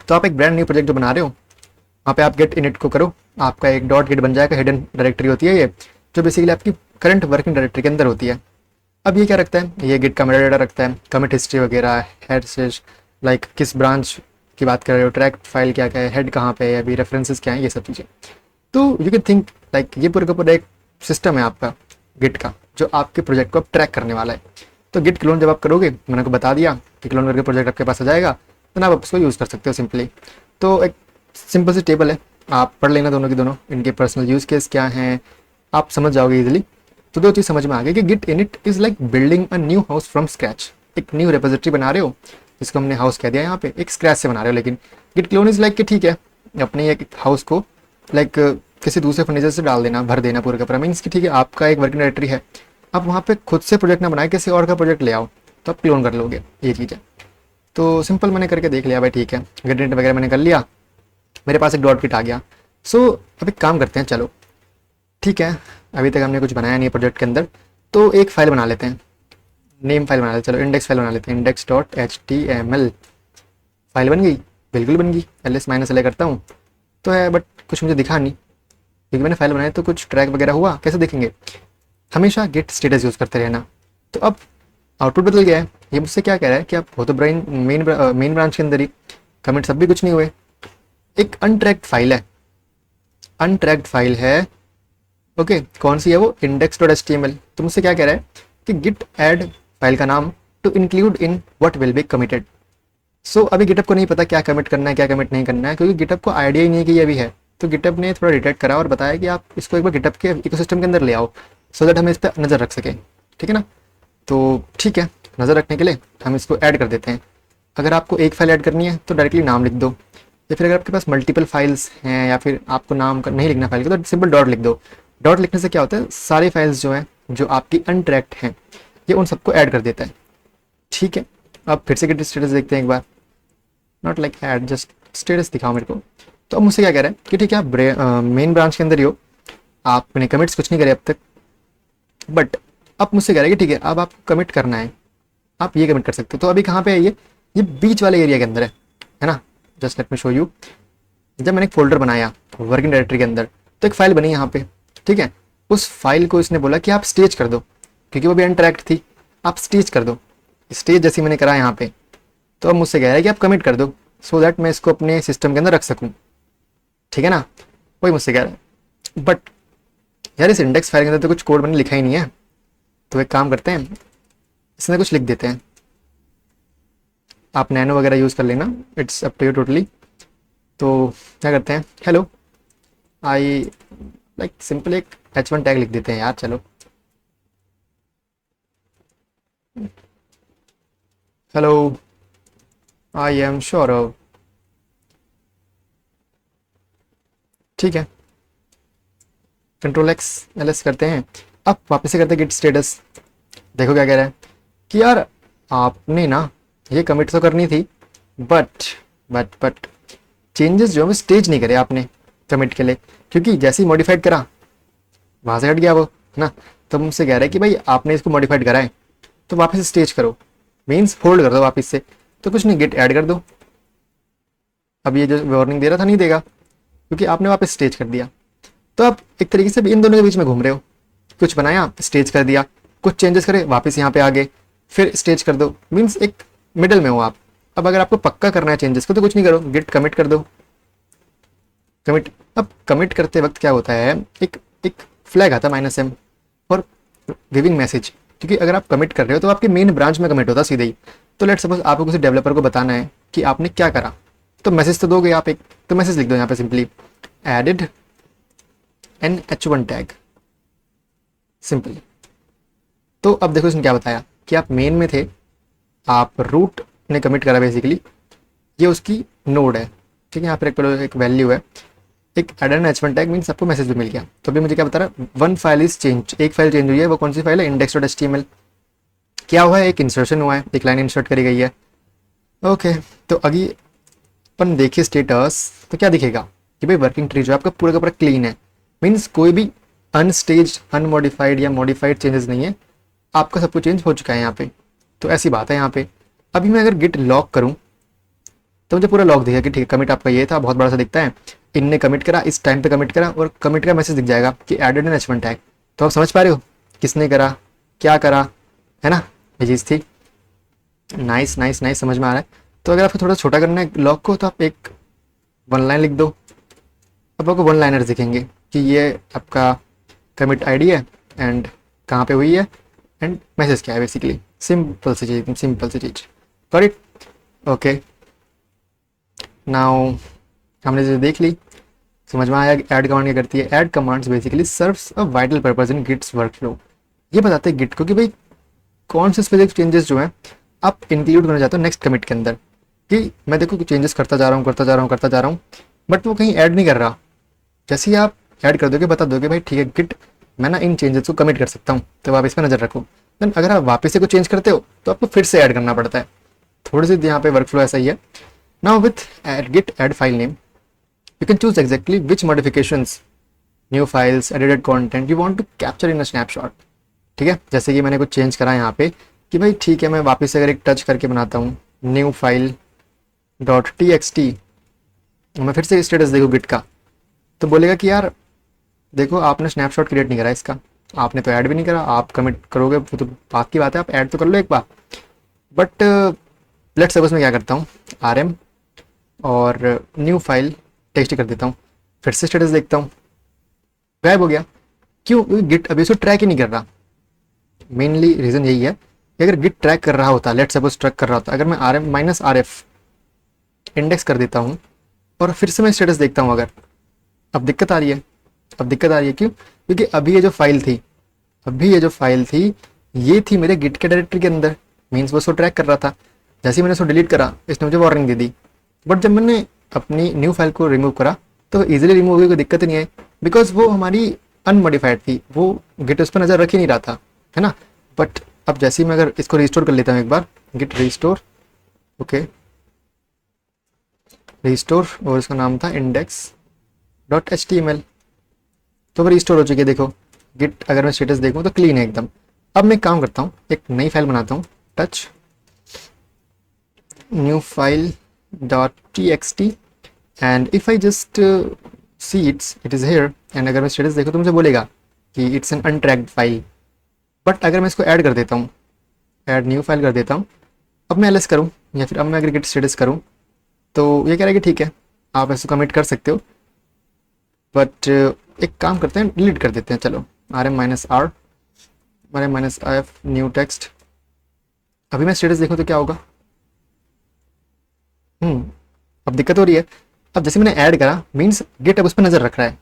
तो आप एक ब्रांड न्यू प्रोजेक्ट जो बना रहे हो वहाँ पे आप गिट इनिट को करो, आपका एक डॉट गिट बन जाएगा। हिडन डायरेक्टरी होती है ये, जो बेसिकली आपकी करंट वर्किंग डायरेक्टरी के अंदर होती है। अब ये क्या रखता है, ये गिट का मेटा डेटा रखता है, कमिट हिस्ट्री वगैरह, हेड से लाइक किस ब्रांच की बात कर रहे हो, ट्रैक फाइल क्या क्या है, हेड कहाँ पे है, अभी रेफरेंसेस क्या है, ये सब चीज़ें। तो यू कैन थिंक लाइक ये पूरे का पूरा एक सिस्टम है आपका गिट का, जो आपके प्रोजेक्ट को ट्रैक करने वाला है। तो गिट क्लोन जब आप करोगे, मैंने को बता दिया कि क्लोन करके प्रोजेक्ट आपके पास आ जाएगा, तो आप उसको यूज़ कर सकते हो सिंपली। तो एक सिंपल सी टेबल है, आप पढ़ लेना दोनों की दोनों, इनके पर्सनल यूज़ केस क्या हैं आप समझ जाओगे इजीली। तो दो चीज़ समझ में आ गई कि git init is like building a new house from scratch. एक न्यू रेपोजिटरी बना रहे हो जिसको हमने हाउस कह दिया यहाँ पे, एक स्क्रैच से बना रहे हो। लेकिन गिट क्लोन इज़ लाइक कि ठीक है, अपने एक हाउस को लाइक किसी दूसरे फर्नीचर से डाल देना, भर देना पूरे का पूरा। मीन्स कि ठीक है, आपका एक वर्किंग डायरेक्टरी है, आप वहाँ पे खुद से प्रोजेक्ट ना बनाए, किसी और का प्रोजेक्ट ले आओ तो आप क्लोन कर लोगे, ये चीज़ है। तो सिंपल मैंने करके देख लिया भाई, ठीक है, गिट इनिट वगैरह मैंने कर लिया, मेरे पास एक डॉट गिट आ गया। सो अब एक काम करते हैं, चलो ठीक है, अभी तक हमने कुछ बनाया नहीं प्रोजेक्ट के अंदर, तो एक फाइल बना लेते हैं, नेम फाइल बना लेते हैं। चलो इंडेक्स फाइल बना लेते हैं, index.html फाइल बन गई, बिल्कुल बन गई। LS-LA करता हूँ तो है, बट कुछ मुझे दिखा नहीं क्योंकि मैंने फाइल बनाई। तो कुछ ट्रैक वगैरह हुआ कैसे देखेंगे, हमेशा गेट स्टेटस यूज़ करते रहना। तो अब आउटपुट बदल गया है, ये मुझसे क्या कह रहा है कि आप हो तो मेन ब्रांच के अंदर ही, कमिट सब भी कुछ नहीं हुए, एक अनट्रैक्ड फाइल है, अनट्रैक्ड फाइल है। ओके, कौन सी है वो, index.html। तो मुझसे क्या कह रहा है कि गिट ऐड फाइल का नाम to include in what will be committed. So अभी गिटअप को नहीं पता क्या कमिट करना है क्या कमिट नहीं करना है, क्योंकि गिटअप को आइडिया ही नहीं है कि ये भी है। तो गिटअप ने थोड़ा डिटेक्ट करा और बताया कि आप इसको एक बार गिटअप के इकोसिस्टम के अंदर ले आओ, सो दैट हम इस पर नज़र रख सकें। ठीक है ना, तो ठीक है, नज़र रखने के लिए हम इसको ऐड कर देते हैं। अगर आपको एक फाइल ऐड करनी है तो डायरेक्टली नाम लिख दो, या फिर अगर आपके पास मल्टीपल फाइल्स हैं या फिर आपको नाम नहीं लिखना फाइल का, तो सिंपल डॉट लिख दो। डॉट लिखने से क्या होता है, सारी फाइल्स जो हैं जो आपकी अनट्रैक्ड हैं ये उन सबको ऐड कर देता है। ठीक है, अब फिर से गिट स्टेटस देखते हैं एक बार, not like add, just status दिखाओ मेरे को। तो अब मुझसे क्या कह रहा है कि ठीक है आप मेन ब्रांच के अंदर ही हो, आपने कमिट्स कुछ नहीं करे अब तक, बट अब मुझसे कह रहा है कि ठीक है अब आपको कमिट करना है, आप ये कमिट कर सकते हो। तो अभी कहाँ पे है ये बीच वाले एरिया के अंदर है ना। Just let me show you. जब मैंने एक फोल्डर बनाया वर्किंग डायरेक्टरी के अंदर, तो एक फाइल बनी यहाँ पे, ठीक है। उस फाइल को इसने बोला कि आप स्टेज कर दो, क्योंकि वो भी अनट्रैक्ड थी, आप स्टेज कर दो। स्टेज जैसी मैंने करा यहाँ पे, तो अब मुझसे कह रहा है कि आप कमिट कर दो सो दैट मैं इसको अपने सिस्टम के अंदर रख सकूँ, ठीक है ना। वही मुझसे कह रहा है, बट यार इस इंडेक्स फाइल के अंदर तो कुछ कोड मैंने लिखा ही नहीं है। तो एक काम करते हैं, इसमें कुछ लिख देते हैं, आप नैनो वगैरह यूज़ कर लेना, it's up to you totally. तो क्या करते हैं, हेलो आई लाइक सिंपल एक H1 टैग लिख देते हैं यार, चलो हेलो आई एम सौरभ, ठीक है। Ctrl+Ls करते हैं। अब वापस से करते हैं गिट स्टेटस। देखो क्या कह रहा है कि यार आपने ना ये कमिट तो करनी थी, बट चेंजेस जो है वो स्टेज नहीं करे आपने कमिट के लिए, क्योंकि जैसे ही मॉडिफाइड करा वहाँ से हट गया वो, है ना। तो मुझसे कह रहा है कि भाई आपने इसको मॉडिफाइड करा है तो वापस स्टेज करो, मीन्स फोल्ड कर दो वापस से। तो कुछ नहीं, गिट ऐड कर दो। अब ये जो वार्निंग दे रहा था नहीं देगा, क्योंकि आपने वापस स्टेज कर दिया। तो अब एक तरीके से इन दोनों के बीच में घूम रहे हो, कुछ बनाया स्टेज कर दिया, कुछ चेंजेस करे वापस यहाँ पे आ गए, फिर स्टेज कर दो, मीन्स एक मिडल में हो आप। अब अगर आपको पक्का करना है चेंजेस को तो कुछ नहीं करो, गिट कमिट कर दो, कमिट। अब कमिट करते वक्त क्या होता है, एक एक फ्लैग आता है -m फॉर गिविंग मैसेज, क्योंकि अगर आप कमिट कर रहे हो तो आपके मेन ब्रांच में कमिट होता सीधे ही। तो लेट सपोज आपको किसी डेवलपर को बताना है कि आपने क्या करा, तो मैसेज तो दोगे आप एक, तो मैसेज लिख दो यहाँ पे simply added an H1 tag, simple. तो अब देखो इसने क्या बताया कि आप मेन में थे, आप रूट ने कमिट करा बेसिकली, ये उसकी नोड है, ठीक है। यहाँ पर एक वैल्यू है, एक एडन H1 टैग मीन्स आपको मैसेज भी मिल गया। तो अभी मुझे क्या बता रहा है, वन फाइल इज चेंज, एक फाइल चेंज हुई है। वो कौन सी फाइल है, index.html। क्या हुआ है, एक इंसर्शन हुआ है, एक लाइन इंसर्ट करी गई है। ओके, तो अभी अपन देखिए स्टेटस, तो क्या दिखेगा कि भाई वर्किंग ट्री जो है आपका पूरा का पूरा क्लीन है, मीन्स कोई भी अनस्टेज अनमोडिफाइड या मॉडिफाइड चेंजेस नहीं है, आपका सब कुछ चेंज हो चुका है यहाँ पे। तो ऐसी बात है यहाँ पे। अभी मैं अगर गिट लॉक करूँ तो मुझे पूरा लॉक दिखेगा कि ठीक है कमिट आपका ये था, बहुत बड़ा सा दिखता है, इनने कमिट करा, इस टाइम पे कमिट करा, और कमिट का मैसेज दिख जाएगा कि एडेड एन H1 टैग। तो आप समझ पा रहे हो किसने करा, क्या करा, है ना, ये चीज़ थी। नाइस नाइस नाइस, समझ में आ रहा है। तो अगर आपको थोड़ा छोटा करना है लॉक को, तो आप एक 1 लाइन लिख दो। अब आपको 1 लाइनर दिखेंगे कि ये आपका कमिट आईडी है एंड कहाँ पे हुई है एंड मैसेज क्या है, बेसिकली सिंपल सी चीज़, सिंपल सी चीज़। Got it, okay. नाउ हमने जो देख ली, समझ में आया ऐड कमांड क्या करती है। Add commands basically serves a vital purpose in Gits workflow. ये बताते हैं गिट को कि भाई कौन से स्पेसिफिक चेंजेस जो हैं आप इंक्लूड करना चाहते हो नेक्स्ट कमिट के अंदर, कि मैं देखो चेंजेस करता जा रहा हूँ, बट वो कहीं ऐड नहीं कर रहा। जैसे ही आप ऐड कर दोगे, बता दोगे भाई ठीक है गिट मैं ना इन चेंजेस को कमिट कर सकता हूँ, तो आप इस पर नज़र रखो। देन अगर आप वापस से कुछ चेंज करते हो तो आपको फिर से ऐड करना पड़ता है। थोड़ी सी यहाँ पे वर्कफ्लो ऐसा ही है। Now with git add file name you can choose exactly which modifications, new files, edited content you want to capture in a snapshot। ठीक है, जैसे कि मैंने कुछ चेंज करा यहाँ पे कि भाई ठीक है मैं वापस से अगर एक टच करके बनाता हूँ न्यू फाइल .txt, मैं फिर से स्टेटस देखूँ गिट का, तो बोलेगा कि यार देखो आपने स्नैपशॉट क्रिएट नहीं करा इसका, आपने तो ऐड भी नहीं करा, आप कमिट करोगे वो तो बात की बात है, आप ऐड तो कर लो एक बार। बट लेट्स सपोज मैं क्या करता हूँ rm और न्यू फाइल टेक्स्ट कर देता हूँ, फिर से स्टेटस देखता हूँ गायब हो गया। क्यों, गिट अभी उसको ट्रैक ही नहीं कर रहा। मेनली रीज़न यही है कि अगर गिट ट्रैक कर रहा होता, लेट सपोज ट्रैक कर रहा होता, अगर मैं rm-rf इंडेक्स कर देता हूँ और फिर से मैं स्टेटस देखता हूँ, अगर अब दिक्कत आ रही है। अब दिक्कत आ रही है क्यों, क्योंकि अभी ये जो फाइल थी ये थी मेरे गिट के डायरेक्टरी के अंदर, मीन्स वो उसको ट्रैक कर रहा था। जैसे ही मैंने उसको डिलीट करा इसने मुझे वार्निंग दे दी, बट जब मैंने अपनी न्यू फाइल को रिमूव करा तो इजीली रिमूव हो गई, कोई दिक्कत नहीं आई, बिकॉज वो हमारी अनमोडिफाइड थी, वो गिट उस पर नज़र रख ही नहीं रहा था, है ना। बट अब जैसे ही मैं अगर इसको रिस्टोर कर लेता हूँ एक बार, गिट रिस्टोर, ओके रिस्टोर और इसका नाम था index.html। तो वो रिस्टोर हो चुकी है। देखो गिट अगर मैं स्टेटस देखूँ तो क्लीन है एकदम। अब मैं काम करता हूँ, एक नई फाइल बनाता हूँ, touch new file .txt and if I just see it is here and अगर मैं स्टेटस देखूँ तो मुझे बोलेगा कि इट्स एन अनट्रैक्ड फाइल। बट अगर मैं इसको ऐड कर देता हूँ, ऐड न्यू फाइल कर देता हूँ, अब मैं एलएस करूँ या फिर अब मैं अगर गिट स्टेटस करूँ तो ये कह रहा है कि ठीक है आप ऐसे कमिट कर सकते हो, बट एक काम करते हैं डिलीट कर देते हैं। चलो rm-r rm-if न्यू टेक्स्ट। अभी मैं स्टेटस देखूँ तो क्या होगा? अब दिक्कत हो रही है। अब जैसे मैंने ऐड करा मीन्स गिट अब उस पर नज़र रख रहा है,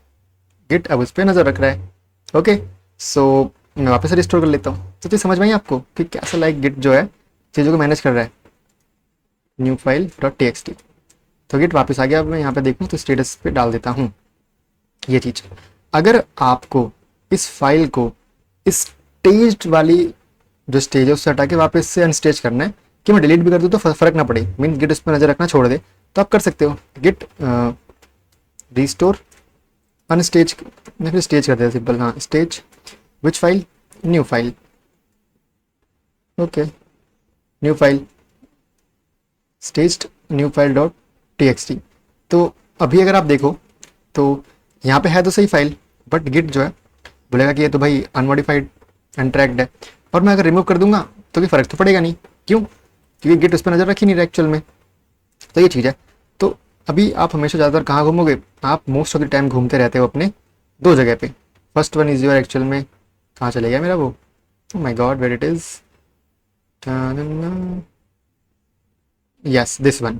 गिट अब उस पर नज़र रख रहा है। ओके सो मैं वापस से रिस्टोर कर लेता हूँ। तो चीज़ समझ में आई आपको कि कैसा लाइक गिट जो है चीज़ों को मैनेज कर रहा है। न्यू फाइल .txt, तो गिट वापस आ गया। अब मैं यहाँ पे देखूँ तो स्टेटस पे डाल देता हूँ ये चीज़। अगर आपको इस फाइल को इस स्टेज्ड वाली जो स्टेज है उससे हटा के वापस से अनस्टेज करना है कि मैं डिलीट भी कर दूँ तो फ़र्क ना पड़े, मीन गिट उस पर नज़र रखना छोड़ दे, तो आप कर सकते हो गिट रिस्टोर अनस्टेज, मैं फिर स्टेज कर देता सिंपल। हाँ स्टेज विच file, new file. Okay new file staged new file .txt। तो अभी अगर आप देखो तो यहाँ पे है तो सही फाइल, बट गिट जो है बोलेगा कि ये तो भाई अनमोडिफाइड अनट्रैक्ड है। और मैं अगर रिमूव कर दूंगा तो भी फ़र्क तो पड़ेगा नहीं, क्यों? क्योंकि गिट उस पर नज़र रख ही नहीं रहा एक्चुअल में। तो ये चीज़ है। तो अभी आप हमेशा ज़्यादातर कहाँ घूमोगे? आप मोस्ट ऑफ द टाइम घूमते रहते हो अपने दो जगह पे। First one is your actual में कहाँ चले गया मेरा वो, oh my god where it is, yes this one.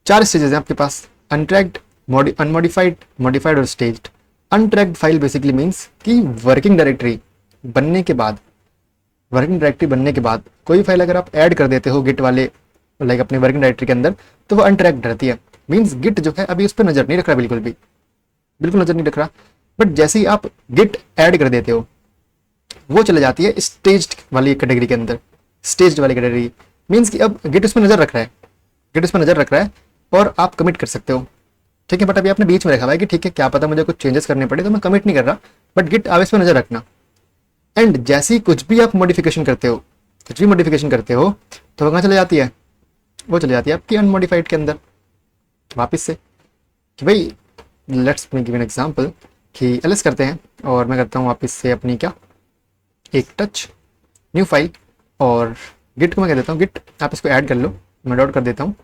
4 stages हैं आपके पास, अनट्रैक्ड, अनमोडिफाइड, मॉडिफाइड और staged. Untracked file basically means कि वर्किंग डायरेक्टरी बनने के बाद, वर्किंग डायरेक्टरी बनने के बाद कोई फाइल अगर आप ऐड कर देते हो गिट वाले लाइक अपने वर्किंग डायरेक्टरी के अंदर तो वो अनट्रैक्ड रहती है। मीन्स गिट जो है अभी उस पर नज़र नहीं रख रहा, बिल्कुल भी, बिल्कुल नज़र नहीं रख रहा। बट जैसे ही आप गिट ऐड कर देते हो वो चले जाती है स्टेज्ड वाली कैटेगरी के अंदर। स्टेज्ड वाली कैटेगरी मीन्स कि अब गिट उस पर नज़र रख रहा है, गिट उस पर नज़र रख रहा है और आप कमिट कर सकते हो। ठीक है, बट अभी आपने बीच में रखा हुआ है कि ठीक है क्या पता मुझे कुछ चेंजेस करने पड़े तो मैं कमिट नहीं कर रहा, बट गिट आप इस पर नज़र रखना। एंड जैसे ही कुछ भी आप मॉडिफिकेशन करते हो, कुछ भी मॉडिफिकेशन करते हो तो वो कहाँ चले जाती है? वो चले जाती है आपकी अनमॉडिफाइड के अंदर वापस से। कि भाई लेट्स गिव एन एग्जांपल कि एलएस करते हैं और मैं करता हूँ वापस से अपनी क्या एक टच न्यू फाइल और गिट को मैं कह देता हूँ गिट आप इसको ऐड कर लो, मैं डॉट कर देता हूँ।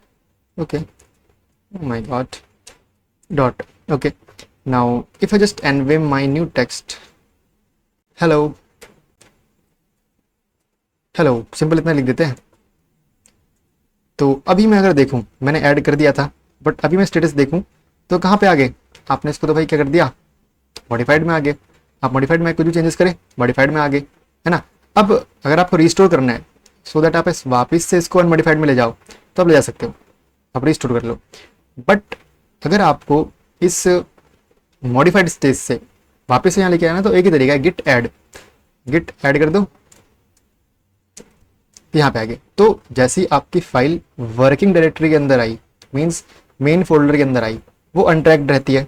Okay my god dot. Okay now if I just nvim my new text hello hello, simple इतना लिख देते हैं। तो अभी मैं अगर देखूं मैंने ऐड कर दिया था, बट अभी मैं स्टेटस देखूं तो कहाँ पे आ गए? आपने इसको तो भाई क्या कर दिया, मॉडिफाइड में आ गए। आप मॉडिफाइड में कुछ भी चेंजेस करें मॉडिफाइड में आ गए, है ना। अब अगर आपको रिस्टोर करना है सो दैट आप इस वापस से इसको अनमॉडिफाइड में ले जाओ तो आप ले जा सकते हो, आप रिस्टोर कर लो। बट अगर आपको इस मॉडिफाइड स्टेज से वापस से यहाँ लेके आना तो एक ही तरीका है, गिट ऐड कर दो, यहाँ पे आ गए। तो जैसे ही आपकी फाइल वर्किंग डायरेक्टरी के अंदर आई मीन्स मेन फोल्डर के अंदर आई, वो अनट्रैक्ड रहती है।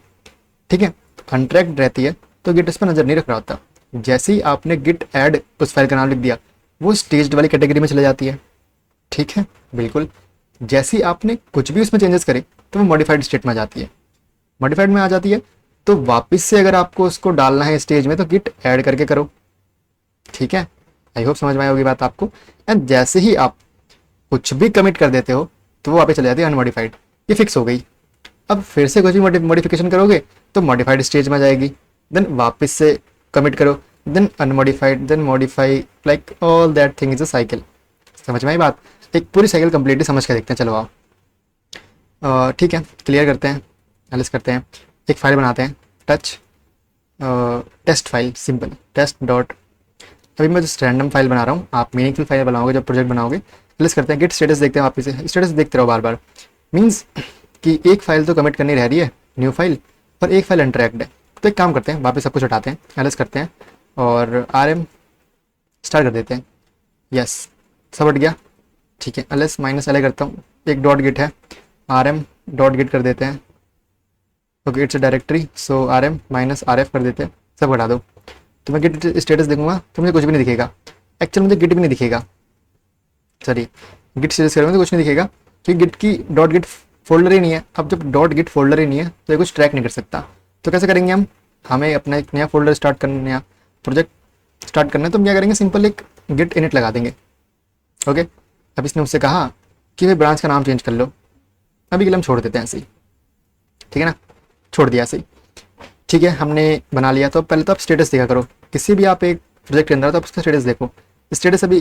ठीक है, अनट्रैक्ड रहती है तो गिट इस पर नज़र नहीं रख रहा होता। जैसे ही आपने गिट ऐड उस फाइल का नाम लिख दिया वो स्टेज्ड वाली कैटेगरी में चले जाती है। ठीक है बिल्कुल, जैसे ही आपने कुछ भी उसमें चेंजेस करे तो वो मॉडिफाइड स्टेट में आ जाती है, मॉडिफाइड में आ जाती है। तो वापस से अगर आपको उसको डालना है स्टेज में तो गिट ऐड करके करो। ठीक है, आई होप समझ में आई होगी बात आपको। एंड जैसे ही आप कुछ भी कमिट कर देते हो तो वो वापस चले जाती है अनमॉडिफाइड, ये फिक्स हो गई। अब फिर से कुछ भी मॉडिफिकेशन करोगे तो मॉडिफाइड स्टेज में आ जाएगी, देन वापस से कमिट करो, then unmodified, then modify, like all that thing is a cycle. समझ में आई बात? एक पूरी साइकिल कंप्लीटली समझ के देखते हैं। चलो आओ ठीक है, क्लियर करते हैं, एनालिस करते हैं। एक फाइल बनाते हैं touch test file, simple test dot. अभी मैं जस्ट रैंडम फाइल बना रहा हूँ, आप मीनिंगफुल फाइल बनाओगे जब प्रोजेक्ट बनाओगे। एनालिस करते हैं, गिट स्टेटस देखते हैं, वापस से स्टेटस देखते रहो बार बार। मीन्स कि एक फाइल तो कमिट करनी रह रही है न्यू फाइल, पर एक फाइल अनट्रैक्ड है। तो एक काम करते हैं, वापस सब कुछ हटाते हैं, एनालिस करते हैं और rm स्टार्ट कर देते हैं। यस सब हट गया। ठीक है, ls -la करता हूँ, एक डॉट गिट है rm डॉट गिट कर देते हैं। Okay it's a directory, so rm minus rf कर देते हैं, सब हटा दो। तो मैं गिट स्टेटस देखूंगा तो मुझे कुछ भी नहीं दिखेगा। एक्चुअल मुझे गिट भी नहीं दिखेगा, सॉरी गिट स्टेटस करूँगा तो कुछ नहीं दिखेगा क्योंकि गिट की डॉट गिट फोल्डर ही नहीं है। अब जब डॉट गिट फोल्डर ही नहीं है तो ये कुछ ट्रैक नहीं कर सकता। तो कैसे करेंगे हम, हमें अपना एक नया फोल्डर स्टार्ट करना, नया प्रोजेक्ट स्टार्ट करना है। तो हम क्या करेंगे, सिंपल एक गिट इनिट लगा देंगे। ओके अब इसने मुझसे कहा कि भाई ब्रांच का नाम चेंज कर लो, अभी के लिए हम छोड़ देते हैं ऐसे ही, ठीक है ना, छोड़ दिया ऐसे ही। ठीक है हमने बना लिया। तो पहले तो आप स्टेटस देखा करो, किसी भी आप एक प्रोजेक्ट के अंदर तो आप उसका स्टेटस देखो। स्टेटस अभी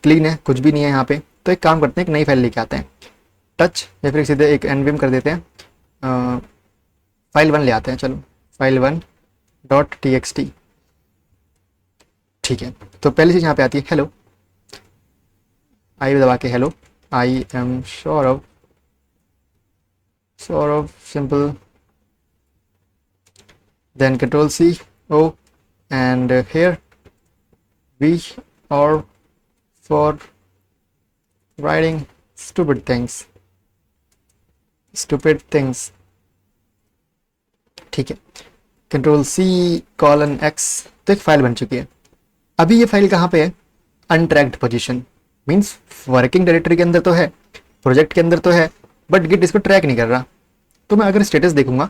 क्लीन है, कुछ भी नहीं है यहाँ पे। तो एक काम करते हैं, एक नई फाइल लेके आते हैं, टच या फिर सीधे एक एनवीएम कर देते हैं, फाइल 1 ले आते हैं। चलो फाइल 1 डॉट txt। ठीक है तो पहली चीज़ यहाँ पे आती है हेलो, आई दबा के hello, I am Saurabh, Saurabh simple, then control C O, and here V are for writing stupid things, ठीक है कंट्रोल C कॉलन X। तो एक फाइल बन चुकी है। अभी ये फाइल कहाँ पे है, अनट्रैक्ड पोजीशन, मींस वर्किंग डायरेक्टरी के अंदर तो है, प्रोजेक्ट के अंदर तो है, बट गिट इसको ट्रैक नहीं कर रहा। तो मैं अगर स्टेटस देखूंगा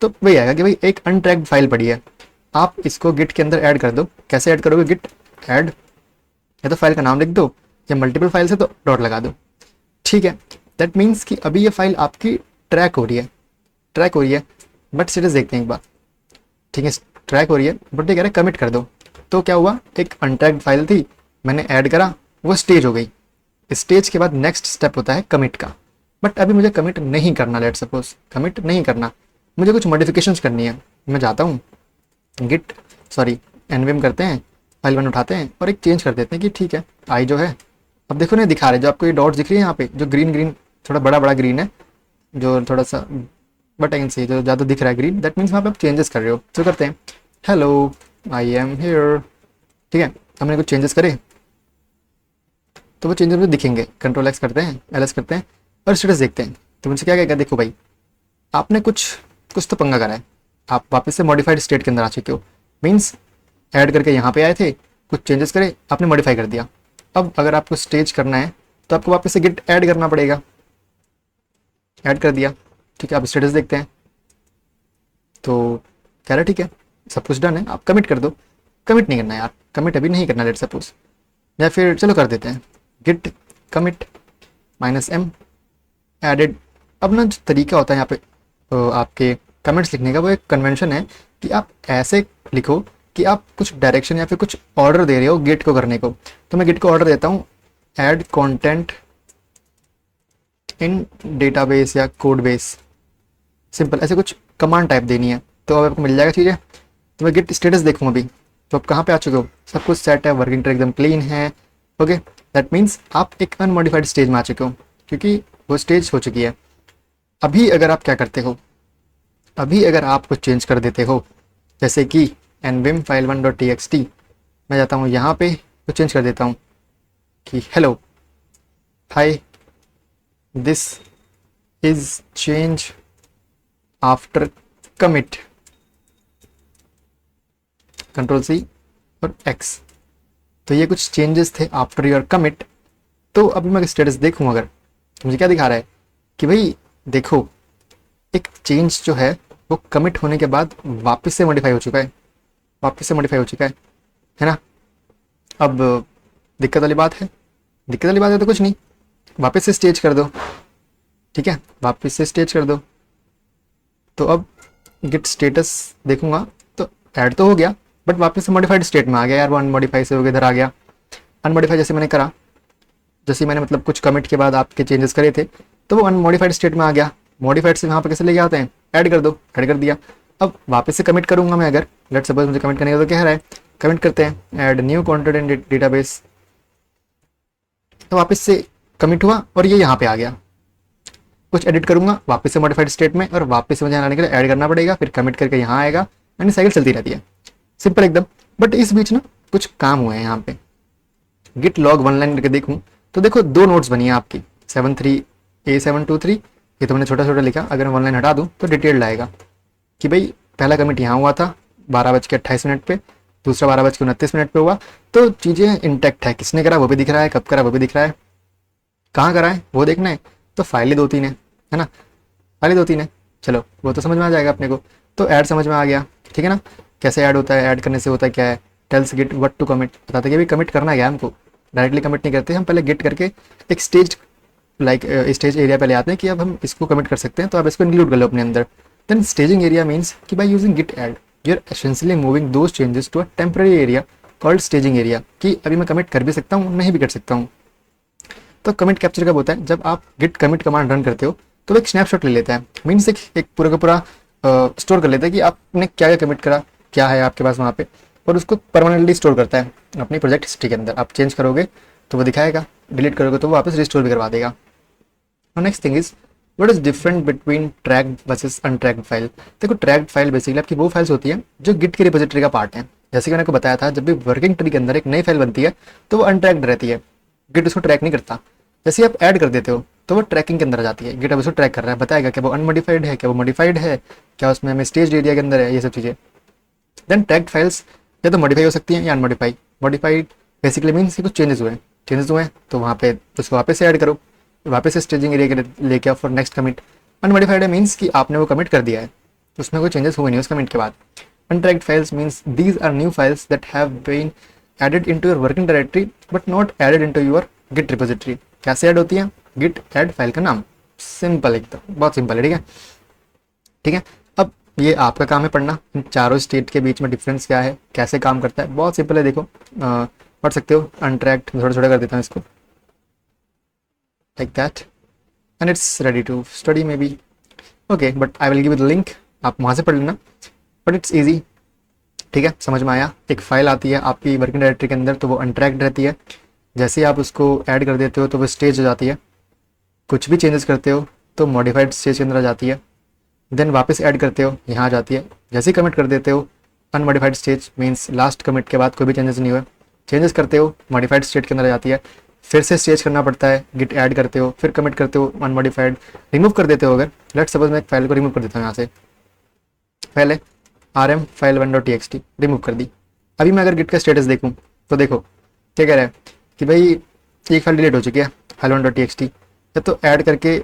तो वही आएगा कि भाई एक अनट्रैक्ड फाइल पड़ी है, आप इसको गिट के अंदर ऐड कर दो। कैसे ऐड करोगे, गिट ऐड, या तो फाइल का नाम लिख दो या मल्टीपल फाइल से तो डॉट लगा दो। ठीक है दैट मीन्स कि अभी ये फाइल आपकी ट्रैक हो रही है, बट स्टेटस देखते हैं एक बार। ठीक है ट्रैक हो रही है बट ये कह रहा है कमिट कर दो। तो क्या हुआ, एक अनट्रैक्ड फाइल थी, मैंने ऐड करा, वो स्टेज हो गई। स्टेज के बाद नेक्स्ट स्टेप होता है कमिट का, बट अभी मुझे कमिट नहीं करना। लेट सपोज कमिट नहीं करना, मुझे कुछ मॉडिफिकेशंस करनी है। मैं जाता हूँ गिट एनवीएम करते हैं, फाइल 1 उठाते हैं और एक चेंज कर देते हैं कि ठीक है आई जो है, अब देखो ना दिखा रहे जो आपको ये डॉट्स दिख रही है यहाँ पे, जो ग्रीन थोड़ा बड़ा ग्रीन है, जो थोड़ा सा बट आई कैन सी जो ज़्यादा दिख रहा है ग्रीन, दैट मीन्स वहाँ पे आप चेंजेस कर रहे हो। तो करते हैं हेलो आई एम हियर। ठीक है हमने कुछ चेंजेस करे तो वो चेंजेस मुझे दिखेंगे। कंट्रोल एक्स करते हैं, LS करते हैं और स्टेटस देखते हैं। तो मुझे क्या कहेगा, देखो भाई आपने कुछ तो पंगा करा है, आप वापस से मॉडिफाइड स्टेट के अंदर आ चुके हो। मीन्स ऐड करके यहाँ पे आए थे, कुछ चेंजेस करे, आपने मॉडिफाई कर दिया। अब अगर आपको स्टेज करना है तो आपको वापस से गिट ऐड करना पड़ेगा। ऐड कर दिया, ठीक है आप स्टेटस देखते हैं तो कह रहा ठीक है सब कुछ डन है, आप कमिट कर दो। कमिट नहीं करना यार, कमिट अभी नहीं करना लेट सपोज, या फिर चलो कर देते हैं गिट कमिट -m एडेड। अब ना जो तरीका होता है यहाँ पे आपके कमेंट्स लिखने का, वो एक कन्वेंशन है कि आप ऐसे लिखो कि आप कुछ डायरेक्शन या फिर कुछ ऑर्डर दे रहे हो गिट को करने को। तो मैं गिट को ऑर्डर देता हूँ ऐड कंटेंट इन डेटाबेस या कोड बेस, सिंपल ऐसे कुछ कमांड टाइप देनी है। तो अब आपको मिल जाएगा चीज़ें। तो मैं गिट स्टेटस देखूँ अभी तो आप कहाँ पे आ चुके हो, सब कुछ सेट है, वर्किंग ट्रैक एकदम क्लीन है। ओके दैट मीन्स आप एक अनमॉडिफाइड स्टेज में आ चुके हो क्योंकि वो स्टेज हो चुकी है। अभी अगर आप क्या करते हो, अभी अगर आप कुछ चेंज कर देते हो, जैसे कि nvim file1.txt, मैं जाता हूँ यहाँ पे कुछ चेंज कर देता हूँ कि hello hi this is change after commit, control C और X। तो ये कुछ चेंजेस थे आफ्टर योर कमिट। तो अभी मैं स्टेटस देखूँ अगर तो मुझे क्या दिखा रहा है कि भाई देखो एक चेंज जो है वो कमिट होने के बाद वापस से मॉडिफाई हो चुका है, है ना। अब दिक्कत वाली बात है, तो कुछ नहीं, वापस से स्टेज कर दो। ठीक है वापस से स्टेज कर दो। तो अब गिट स्टेटस देखूंगा तो ऐड तो हो गया बट वापस से मॉडिफाइड स्टेट में आ गया यार, वो अनमॉडिफाई से होकर इधर आ गया। अनमॉडिफाई जैसे मैंने करा, जैसे मैंने मतलब कुछ कमिट के बाद आपके चेंजेस करे थे तो वो अनमॉडिफाइड स्टेट में आ गया। मॉडिफाइड से वहाँ पर कैसे लेके आते हैं, ऐड कर दो, ऐड कर दिया। अब वापस से कमिट करूंगा मैं, अगर लेट सपोज मुझे कमिट करने का तो कह रहा है, कमिट करते हैं add new content in database. तो वापस से कमिट हुआ और ये यहाँ पे आ गया। कुछ एडिट करूंगा वापस से मॉडिफाइड स्टेट में और वापस से मुझे आने के लिए ऐड करना पड़ेगा, फिर कमिट करके यहाँ आएगा, यानी साइकिल चलती रहती है, सिंपल एकदम। बट इस बीच ना कुछ काम हुए हैं यहाँ पे। गिट लॉग 1 लाइन करके देखूँ तो देखो 2 नोट्स बनी है आपकी, 73A723 ये तो मैंने छोटा छोटा लिखा, अगर मैं 1 लाइन हटा दूँ तो डिटेल लाएगा कि भाई पहला कमिट यहाँ हुआ था 12:28 पे, दूसरा 12:29 पे हुआ। तो चीज़ें इंटैक्ट है, किसने करा वो भी दिख रहा है, कब करा वो भी दिख रहा है, कहाँ करा है वो देखना है। तो फाइल ही 2-3 है ना, फाइल ही 2-3 है, चलो वो तो समझ में आ जाएगा अपने को। तो ऐड समझ में आ गया, ठीक है ना, कैसे ऐड होता है, ऐड करने से होता है क्या है, tells git what to commit, बताते कि भाई कमिट करना क्या है हमको। डायरेक्टली कमिट नहीं करते हम, पहले गिट करके एक स्टेज लाइक स्टेज एरिया पहले आते हैं कि अब हम इसको कमिट कर सकते हैं, तो आप इसको इंक्लूड कर लो अपने अंदर। देन स्टेजिंग एरिया मीन्स कि by using git add you are essentially moving those changes to a temporary area called staging area, कि अभी मैं कमिट कर भी सकता हूँ नहीं भी कर सकता हूँ। तो कमिट कैप्चर कब होता है, जब आप गिट कमिट कमांड रन करते हो तो एक स्नैपशॉट ले लेता है, मीन्स एक पूरा का पूरा स्टोर कर लेता है कि आपने क्या क्या कमिट करा, क्या है आपके पास वहाँ पे, और उसको परमानेंटली स्टोर करता है अपनी प्रोजेक्ट हिस्ट्री के अंदर। आप चेंज करोगे तो वो दिखाएगा, डिलीट करोगे तो वो वापस रिस्टोर भी करवा देगा। Next thing is what is different between tracked versus untracked file. देखो ट्रैक्ड फाइल बेसिकली आपकी वो फाइल्स होती है जो गिट की रिपोजिटरी का पार्ट है। जैसे कि मैंने को बताया था, जब भी वर्किंग ट्री के अंदर एक नई फाइल बनती है तो वो अनट्रैक्ड रहती है, गिट उसको ट्रैक नहीं करता। जैसे आप ऐड कर देते हो तो वो ट्रैकिंग के अंदर आ जाती है, गिट अब उसको ट्रैक कर रहा है, बताएगा क्या वो अनमोडिफाइड है, क्या वो मॉडिफाइड है, क्या उसमें हमें स्टेज एरिया के अंदर है, ये सब चीज़ें। देन ट्रैक्ड फाइल्स या तो मॉडिफाई हो सकती हैं या अनमोडिफाइड। मॉडिफाइड बेसिकली मीन्स कि कुछ चेंजेस हुए तो वहाँ पे उसको वापस से ऐड करो, वापस से स्टेजिंग एरिया के लेके आओ फॉर नेक्स्ट कमिट। अनमोडिफाइड है मीन्स कि आपने वो कमिट कर दिया है, उसमें कोई चेंजेस हुए नहीं उस कमिट के बाद। Untracked files means these are new files that have been added into your working directory but not added into your git repository. कैसे ऐड होती है, गिट ऐड फाइल का नाम, सिंपल एकदम, बहुत सिंपल है, ठीक है। ठीक है, अब ये आपका काम है पढ़ना इन चारों स्टेट के बीच में डिफरेंस क्या है, कैसे काम करता है, बहुत सिंपल है। देखो पढ़ सकते हो। अनट्रैक्ड थोड़ा छोटा कर देता हूँ इसको, like that, and it's ready to study maybe, okay, but I will give the link, आप वहाँ से पढ़ लेना, बट इट्स ईजी। ठीक है, समझ में आया। एक फाइल आती है आपकी वर्किंग डायरेक्टरी के अंदर तो वो अनट्रैक्ड रहती है, जैसे ही आप उसको ऐड कर देते हो तो वो स्टेज हो जाती है, कुछ भी चेंजेस करते हो तो मॉडिफाइड स्टेज के अंदर आ जाती है। देन वापस ऐड करते हो यहाँ आ जाती है, जैसे ही कमिट कर देते हो unmodified stage means last commit के बाद कोई भी चेंजेस नहीं हुए, चेंजेस करते हो मॉडिफाइड स्टेट के अंदर आ जाती है, फिर से स्टेज करना पड़ता है, गिट ऐड करते हो, फिर कमिट करते हो अनमॉडिफाइड, रिमूव कर देते हो। अगर लेट सपोज मैं एक फाइल को रिमूव कर देता हूँ यहाँ से, पहले rm फाइल 1.txt रिमूव कर दी। अभी मैं अगर गिट का स्टेटस देखूँ तो देखो क्या कह रहा है कि भाई एक फाइल डिलीट हो चुकी है फाइल 1.txt, या तो ऐड करके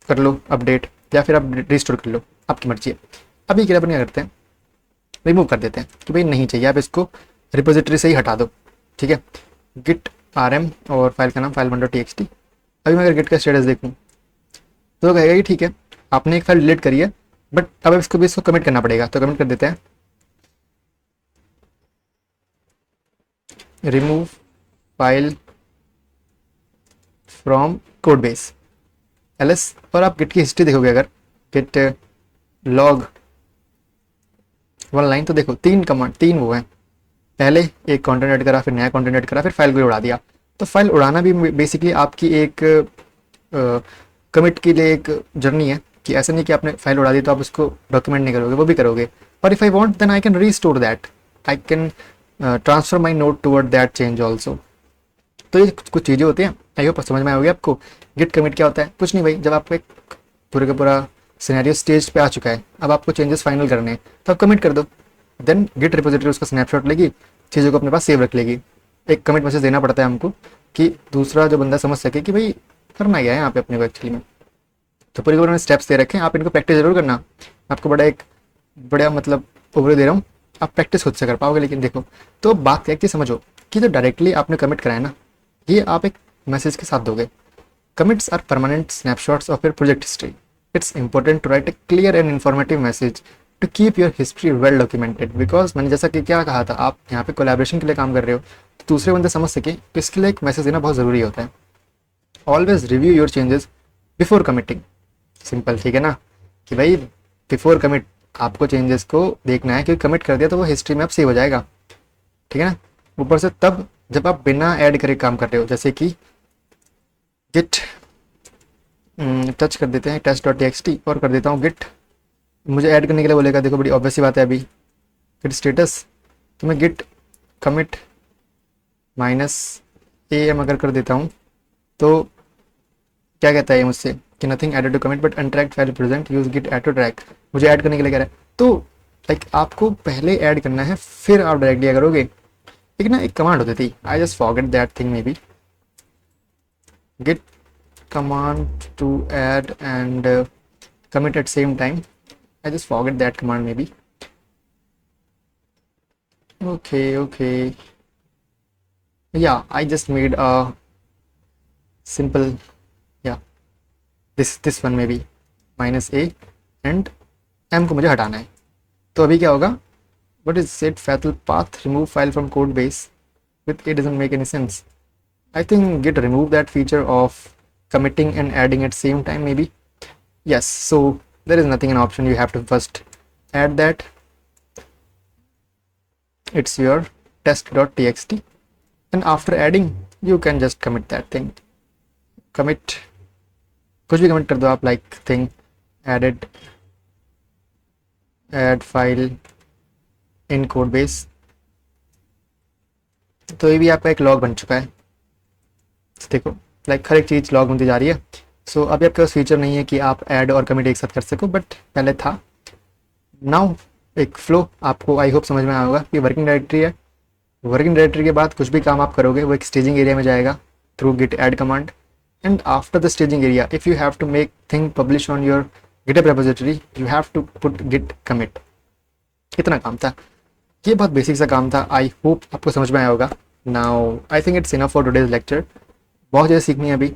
कर लो अपडेट या फिर आप रिस्टोर कर लो, आपकी मर्जी है। अभी क्या अपन क्या करते हैं, रिमूव कर देते हैं कि भाई नहीं चाहिए, आप इसको रिपोजिटरी से ही हटा दो। ठीक है, गिट rm और फाइल का नाम फाइल 1.txt। अभी मैं अगर गिट का स्टेटस देखूँ तो कहेगा कि ठीक है आपने एक फाइल डिलीट करी है बट अब इसको भी इसको कमिट करना पड़ेगा, तो कमिट कर देते हैं remove file from code base ls। और आप गिट की हिस्ट्री देखोगे, अगर गिट लॉग 1 लाइन तो देखो 3 कमांड, 3 वो हैं, पहले एक कंटेंट ऐड करा, फिर नया कंटेंट ऐड करा, फिर फाइल को उड़ा दिया। तो फाइल उड़ाना भी बेसिकली आपकी एक कमिट के लिए एक जर्नी है, कि ऐसा नहीं कि आपने फाइल उड़ा दी तो आप उसको डॉक्यूमेंट नहीं करोगे, वो भी करोगे, पर if I want then I can restore that, I can transfer my note toward that change also. तो ये कुछ चीज़ें होती हैं, आई होप समझ में आएगी आपको। गिट कमिट क्या होता है, कुछ नहीं भाई, जब आपको एक पूरे का पूरा सिनेरियो स्टेज पे आ चुका है, अब आपको चेंजेस फाइनल करने हैं तो आप कमिट कर दो, देन गिट रिपोजिटरी उसका स्नैपशॉट लेगी, चीज़ों को अपने पास सेव रख लेगी। एक कमिट मैसेज देना पड़ता है हमको कि दूसरा जो बंदा समझ सके कि भाई करना क्या है यहाँ पे अपने को एक्चुअली में। तो पूरे उन्होंने स्टेप्स दे रखे हैं, आप इनको प्रैक्टिस जरूर करना। आपको बड़ा मतलब ओवर दे रहा हूँ, आप प्रैक्टिस खुद से कर पाओगे। लेकिन देखो, तो बात एक चीज़ समझो कि जो डायरेक्टली आपने कमिट कराया ना, ये आप एक मैसेज के साथ दोगे। Commits are permanent snapshots of your project history. It's important to write a clear and informative message to keep your history well documented, because मैंने जैसा कि क्या कहा था, आप यहाँ पे कोलैबोरेशन के लिए काम कर रहे हो तो दूसरे बंदे समझ सके, तो इसके लिए एक मैसेज देना बहुत ज़रूरी होता है। Always review your changes before committing, simple, ठीक है ना, कि भाई बिफोर कमिट आपको चेंजेस को देखना है, क्योंकि कमिट कर दिया तो वो हिस्ट्री में अब सेव हो जाएगा, ठीक है ना। ऊपर से तब जब आप बिना ऐड करे काम कर रहे हो, जैसे कि गिट टच कर देते हैं test.txt और कर देता हूँ गिट, मुझे ऐड करने के लिए बोलेगा, देखो बड़ी ऑब्वियस सी बात है, अभी गिट स्टेटस तो मैं गिट कमिट -am अगर कर देता हूँ तो क्या कहता है मुझसे कि nothing added to commit but untracked file present, use git add to track. मुझे ऐड करने के लिए कह रहा है, तो लाइक आपको पहले ऐड करना है फिर आप डायरेक्टली करोगे। एक ना एक कमांड होती थी, I just forget that thing, may be git command to add and commit at same time. I just forget that command maybe. Okay, yeah, I just made a simple, yeah, this one maybe -a and m को मुझे हटाना है। तो अभी क्या होगा, what is set fatal path remove file from code base with a doesn't make any sense. I think git remove that feature of committing and adding at same time maybe. Yes, so there is nothing an option, you have to first add that. It's your test.txt and after adding you can just commit that thing. Commit कुछ भी commit कर दो आप, like thing added, add file in code base। तो ये भी आपका एक लॉग बन चुका है। देखो लाइक हर एक चीज़ लॉग बनती जा रही है। सो अभी आपके पास फीचर नहीं है कि आप ऐड और कमिट एक साथ कर सको, बट पहले था। नाउ एक फ्लो आपको आई होप समझ में आया होगा कि वर्किंग डायरेक्टरी है। वर्किंग डायरेक्टरी के बाद कुछ भी काम आप करोगे वो एक स्टेजिंग एरिया में जाएगा through git add command, and after the staging area if you have to make thing publish on your GitHub repository you have to put git commit. इतना काम था, ये बहुत बेसिक सा काम था। आई होप आपको समझ में आया होगा। Now I think it's enough for today's lecture. बहुत चीज़ें सीखनी है अभी,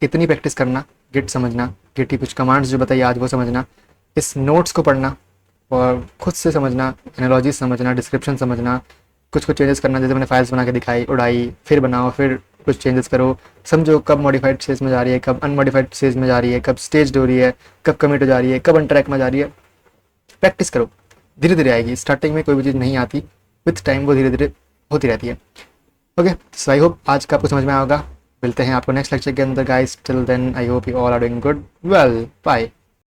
इतनी प्रैक्टिस करना, गिट समझना, गिट की कुछ कमांड्स जो बताइए आज वो समझना, इस नोट्स को पढ़ना और खुद से समझना, एनालॉजी समझना, डिस्क्रिप्शन समझना, कुछ चेंजेस करना, जैसे मैंने फाइल्स बना के दिखाई, उड़ाई, फिर बनाओ, फिर कुछ चेंजेस करो, समझो कब मॉडिफाइड स्टेज में जा रही है, कब अनमॉडिफाइड स्टेज में जा रही है, कब स्टेज हो रही है, कब कमिट हो जा रही है, कब अनट्रैक में जा रही है। प्रैक्टिस करो, धीरे धीरे आएगी। स्टार्टिंग में कोई भी चीज़ नहीं आती, विथ टाइम वो धीरे धीरे होती रहती है। ओके, सो आई होप आज का आपको समझ में आया होगा। मिलते हैं आपको नेक्स्ट लेक्चर के अंदर guys. Till then I hope you all are doing good. Well, bye.